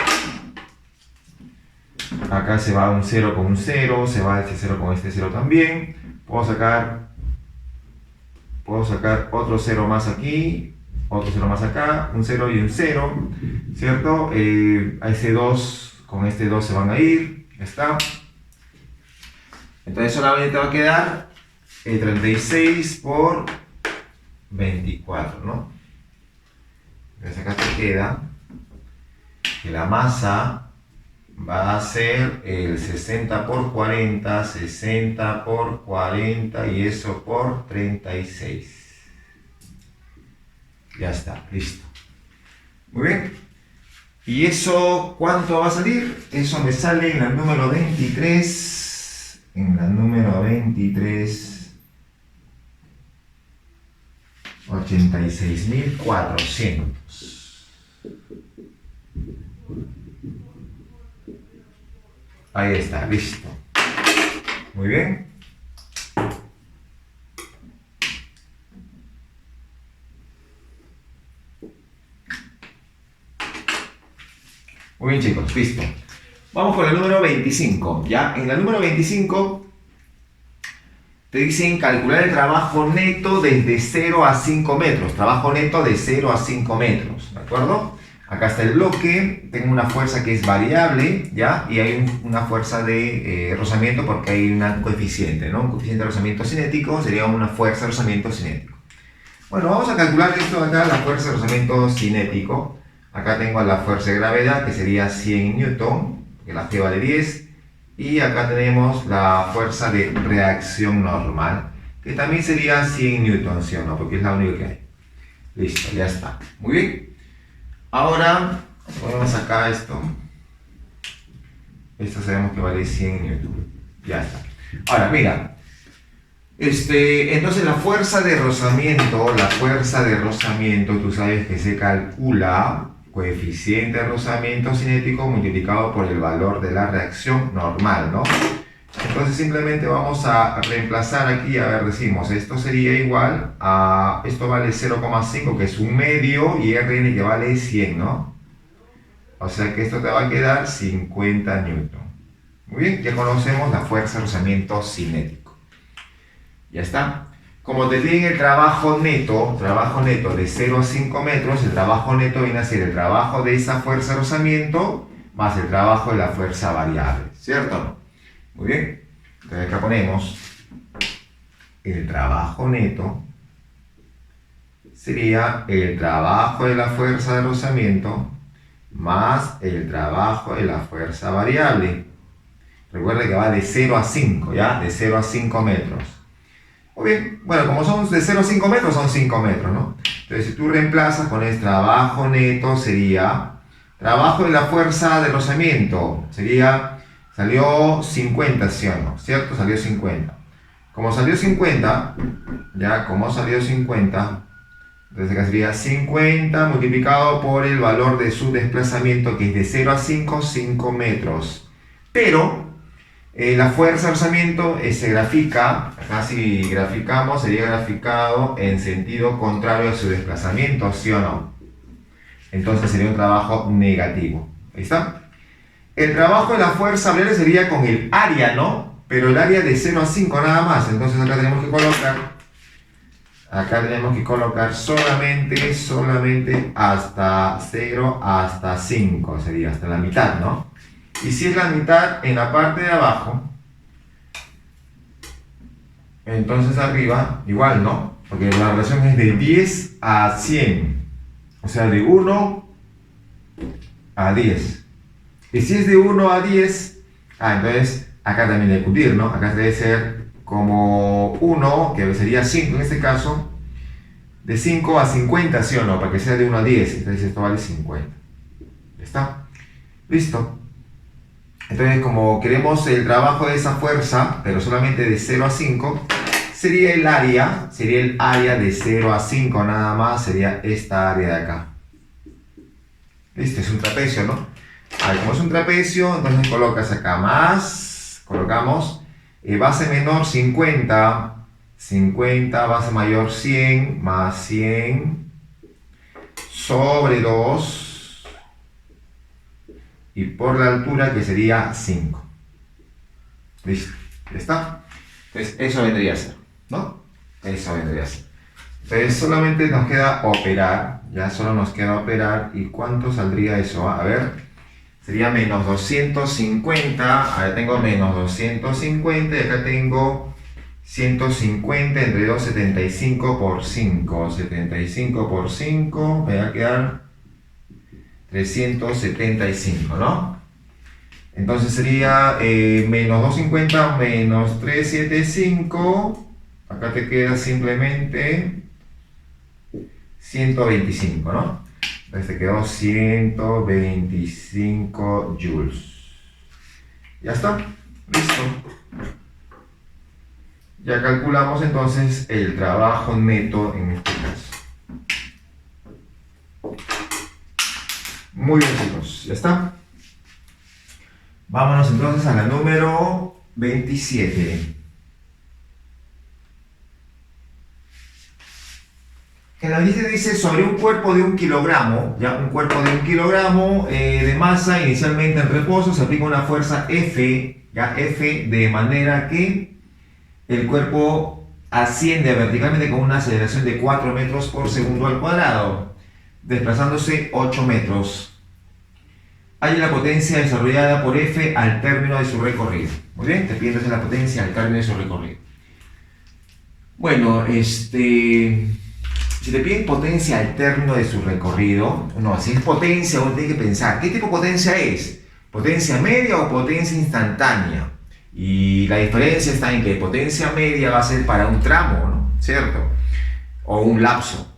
Acá se va un 0 con un 0, se va este 0 con este 0 también. Puedo sacar otro 0 más aquí, otro 0 más acá, un 0 y un 0, ¿cierto? A ese 2 con este 2 se van a ir, ya está. Entonces solamente va a quedar 36 por 24, ¿no? Entonces acá te queda que la masa va a ser el 60 por 40, 60 por 40 y eso por 36. Ya está, listo. Muy bien. ¿Y eso cuánto va a salir? Eso me sale en la número 23. En la número 23. 86.400. Ahí está, listo. Muy bien. Muy bien, chicos, listo. Vamos con el número 25, ¿ya? En la número 25 te dicen calcular el trabajo neto desde 0 a 5 metros. Trabajo neto de 0 a 5 metros, ¿de acuerdo? Acá está el bloque, tengo una fuerza que es variable, ¿ya? Y hay una fuerza de rozamiento porque hay un coeficiente, ¿no? Un coeficiente de rozamiento cinético sería una fuerza de rozamiento cinético. Bueno, vamos a calcular esto de acá, la fuerza de rozamiento cinético. Acá tengo la fuerza de gravedad, que sería 100 newton, que la G vale 10. Y acá tenemos la fuerza de reacción normal, que también sería 100 newton, ¿sí o no? Porque es la única que hay. Listo, ya está. Muy bien. Ahora, ponemos acá esto. Esto sabemos que vale 100 newton. Ya está. Ahora, mira. Entonces la fuerza de rozamiento, tú sabes que se calcula coeficiente de rozamiento cinético multiplicado por el valor de la reacción normal, ¿no? Entonces simplemente vamos a reemplazar aquí, a ver, decimos, esto sería igual a, esto vale 0,5 que es un medio y Rn que vale 100, ¿no? O sea que esto te va a quedar 50 newton. Muy bien, ya conocemos la fuerza de rozamiento cinético. Ya está. Como te piden el trabajo neto de 0 a 5 metros, el trabajo neto viene a ser el trabajo de esa fuerza de rozamiento más el trabajo de la fuerza variable, ¿cierto? Muy bien. Entonces acá ponemos el trabajo neto sería el trabajo de la fuerza de rozamiento más el trabajo de la fuerza variable. Recuerda que va de 0 a 5, ¿ya? De 0 a 5 metros. Muy bien, bueno, como son de 0 a 5 metros, son 5 metros, ¿no? Entonces, si tú reemplazas con el trabajo neto, sería trabajo de la fuerza de rozamiento, sería, salió 50, ¿sí o no? ¿Cierto? Salió 50. Como salió 50, ya, como salió 50, entonces acá sería 50 multiplicado por el valor de su desplazamiento, que es de 0 a 5, 5 metros. Pero la fuerza de rozamiento se grafica, acá si graficamos, sería graficado en sentido contrario a su desplazamiento, ¿sí o no? Entonces sería un trabajo negativo. ¿Ahí está? El trabajo de la fuerza variable sería con el área, ¿no? Pero el área de 0 a 5 nada más. Entonces acá tenemos que colocar solamente hasta 0 hasta 5, sería hasta la mitad, ¿no? Y si es la mitad en la parte de abajo, entonces arriba, igual, ¿no? Porque la relación es de 10 a 100. O sea, de 1 a 10. Y si es de 1 a 10, entonces acá también debe cumplir, ¿no? Acá debe ser como 1, que sería 5 en este caso, de 5 a 50, ¿sí o no? Para que sea de 1 a 10. Entonces esto vale 50. ¿Ya está? Listo. Entonces, como queremos el trabajo de esa fuerza, pero solamente de 0 a 5, sería el área de 0 a 5 nada más, sería esta área de acá. Listo, es un trapecio, ¿no? Como es un trapecio, entonces colocas acá más, colocamos base menor 50, 50, base mayor 100, más 100, sobre 2, y por la altura que sería 5. Listo, ya está. Entonces eso vendría a ser, ¿no? Eso vendría a ser. Entonces solamente nos queda operar, ya solo nos queda operar. ¿Y cuánto saldría eso? A ver, sería menos 250, ahora tengo menos 250 y acá tengo 150 entre 2, 75 por 5. 75 por 5, me va a quedar 375, ¿no? Entonces sería menos 250 menos 375. Acá te queda simplemente 125, ¿no? Entonces te quedó 125 joules. Ya está, listo. Ya calculamos entonces el trabajo neto en este caso. Muy bien, chicos, ya está. Vámonos entonces a la número 27. En la lista dice sobre un cuerpo de 1 kilogramo, ya un cuerpo de 1 kilogramo de masa inicialmente en reposo, se aplica una fuerza F, ya F, de manera que el cuerpo asciende verticalmente con una aceleración de 4 metros por segundo al cuadrado, desplazándose 8 metros. Hay la potencia desarrollada por F al término de su recorrido. Muy bien, te pierdes la potencia al término de su recorrido. Bueno, si te piden potencia al término de su recorrido, no, si es potencia, uno tiene que pensar, ¿qué tipo de potencia es? ¿Potencia media o potencia instantánea? Y la diferencia está en que potencia media va a ser para un tramo, ¿no? ¿Cierto? O un lapso.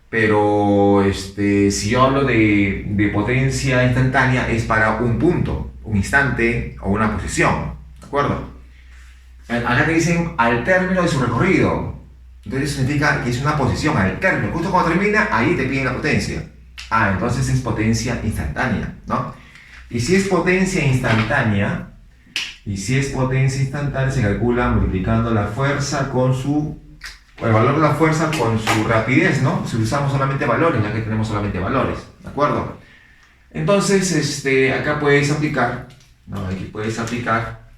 Pero si yo hablo de potencia instantánea es para un punto, un instante o una posición, ¿de acuerdo? Acá te dicen al término de su recorrido. Entonces eso significa que es una posición al término. Justo cuando termina, ahí te piden la potencia. Ah, entonces es potencia instantánea, ¿no? Y si es potencia instantánea, se calcula multiplicando la fuerza con el valor de la fuerza con su rapidez, ¿no? Si usamos solamente valores, ya que tenemos solamente valores, ¿de acuerdo? Entonces, acá puedes aplicar, ¿no? Aquí puedes aplicar,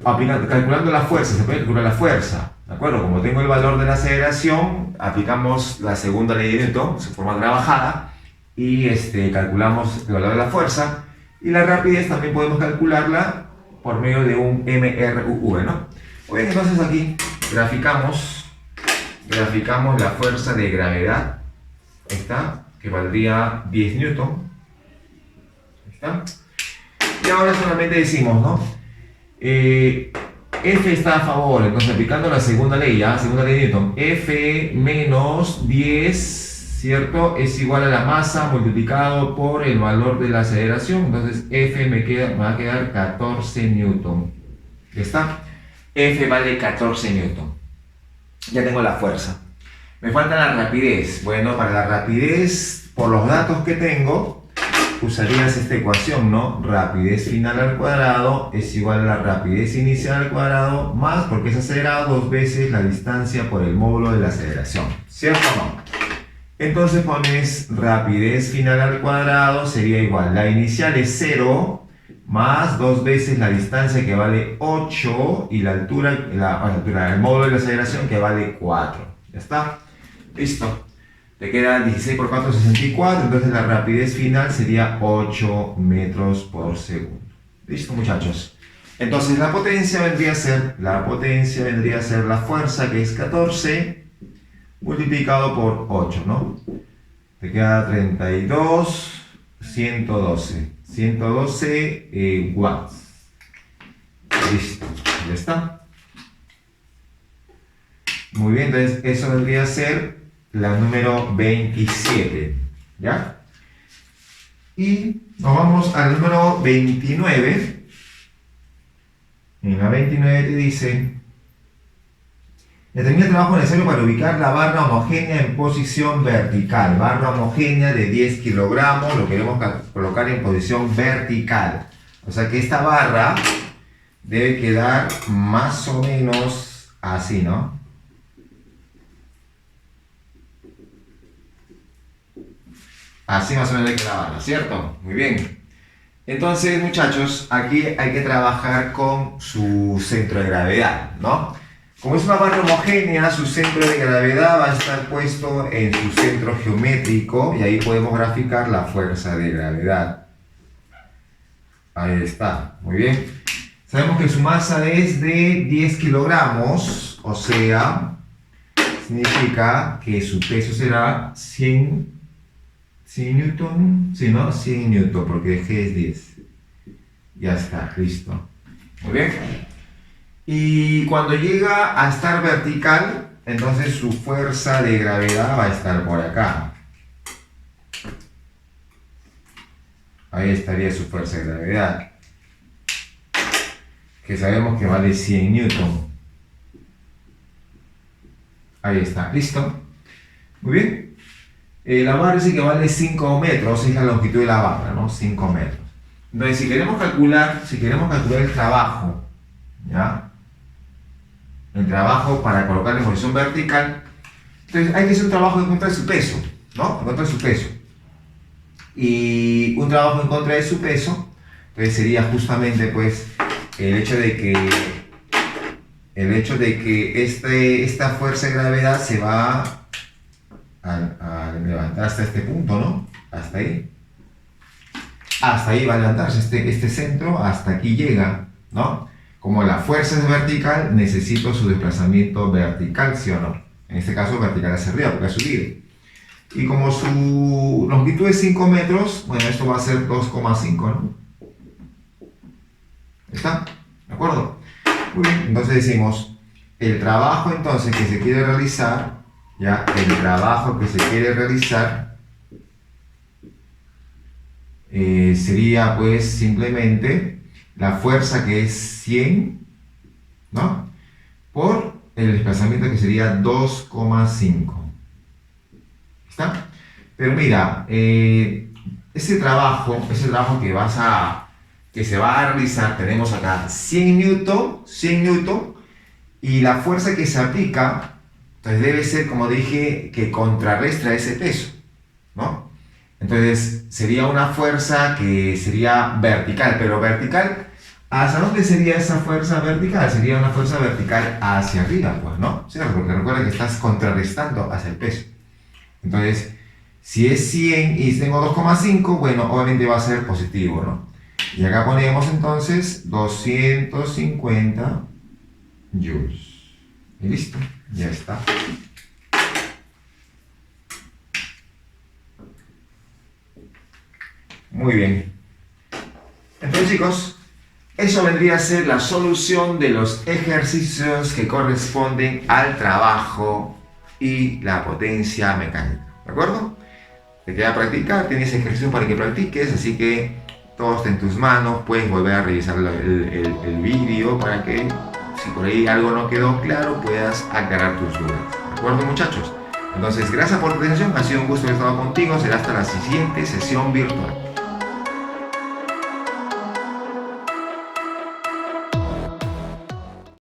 calculando la fuerza, se puede calcular la fuerza, ¿de acuerdo? Como tengo el valor de la aceleración, aplicamos la segunda ley de Newton, su forma trabajada, y calculamos el valor de la fuerza, y la rapidez también podemos calcularla por medio de un MRUV, ¿no? Muy bien, entonces aquí graficamos la fuerza de gravedad, ahí está, que valdría 10 newton, ahí está, y ahora solamente decimos, ¿no? F está a favor, entonces aplicando la segunda ley de Newton, F menos 10, ¿cierto? Es igual a la masa multiplicado por el valor de la aceleración, entonces F me va a quedar 14 newton, ¿ya está? F vale 14 newton. Ya tengo la fuerza. Me falta la rapidez. Bueno, para la rapidez, por los datos que tengo, usarías esta ecuación, ¿no? Rapidez final al cuadrado es igual a la rapidez inicial al cuadrado más, porque es acelerado, 2 veces la distancia por el módulo de la aceleración. ¿Cierto o no? Entonces pones rapidez final al cuadrado, sería igual. La inicial es 0, más 2 veces la distancia que vale 8 y la altura, el módulo de la aceleración que vale 4. ¿Ya está? Listo. Te queda 16 por 4, 64, entonces la rapidez final sería 8 metros por segundo. ¿Listo, muchachos? Entonces la potencia vendría a ser la fuerza, que es 14, multiplicado por 8, ¿no? Te queda 32, 112 watts. Listo, ya está. Muy bien, entonces eso vendría a ser la número 27, ¿ya? Y nos vamos al número 29. En la 29 te dice: determina el trabajo necesario para ubicar la barra homogénea en posición vertical. Barra homogénea de 10 kilogramos, lo queremos colocar en posición vertical. O sea que esta barra debe quedar más o menos así, ¿no? Así más o menos debe quedar la barra, ¿cierto? Muy bien. Entonces, muchachos, aquí hay que trabajar con su centro de gravedad, ¿no? Como es una barra homogénea, su centro de gravedad va a estar puesto en su centro geométrico y ahí podemos graficar la fuerza de gravedad. Ahí está, muy bien. Sabemos que su masa es de 10 kilogramos, o sea, significa que su peso será 100 newton, sí, ¿no? 100 newton, porque G es 10. Ya está, listo. Muy bien. Y cuando llega a estar vertical, entonces su fuerza de gravedad va a estar por acá. Ahí estaría su fuerza de gravedad, que sabemos que vale 100 newton. Ahí está, listo. Muy bien. La barra dice que vale 5 metros, es la longitud de la barra, ¿no? 5 metros. Entonces, si queremos calcular el trabajo, ¿ya? El trabajo para colocar en posición vertical, entonces hay que hacer un trabajo en contra de su peso, ¿no? En contra de su peso. Y un trabajo en contra de su peso, entonces sería justamente, pues, el hecho de que esta fuerza de gravedad se va a levantar hasta este punto, ¿no? Hasta ahí. Hasta ahí va a levantarse este centro, hasta aquí llega, ¿no? Como la fuerza es vertical, necesito su desplazamiento vertical, ¿sí o no? En este caso, vertical hacia arriba, porque ha subido. Y como su longitud es 5 metros, bueno, esto va a ser 2,5, ¿no? ¿Está? ¿De acuerdo? Muy bien, entonces decimos, el trabajo entonces que se quiere realizar, ya, el trabajo que se quiere realizar sería pues simplemente la fuerza que es 100, ¿no? Por el desplazamiento que sería 2,5. ¿Está? Pero mira, ese trabajo que se va a realizar, tenemos acá 100 newton, y la fuerza que se aplica, entonces debe ser, como dije, que contrarrestra ese peso, ¿no? Entonces sería una fuerza que sería vertical, pero vertical, ¿hacia dónde sería esa fuerza vertical? Sería una fuerza vertical hacia arriba, pues, ¿no? ¿Cierto? Porque recuerda que estás contrarrestando hacia el peso. Entonces, si es 100 y tengo 2,5, bueno, obviamente va a ser positivo, ¿no? Y acá ponemos entonces 250 joules. Y listo, ya está. Muy bien. Entonces, chicos, eso vendría a ser la solución de los ejercicios que corresponden al trabajo y la potencia mecánica. ¿De acuerdo? Te queda practicar, tienes ejercicios para que practiques, así que todo está en tus manos. Puedes volver a revisar el vídeo para que, si por ahí algo no quedó claro, puedas aclarar tus dudas. ¿De acuerdo, muchachos? Entonces, gracias por tu atención, ha sido un gusto haber estado contigo. Será hasta la siguiente sesión virtual.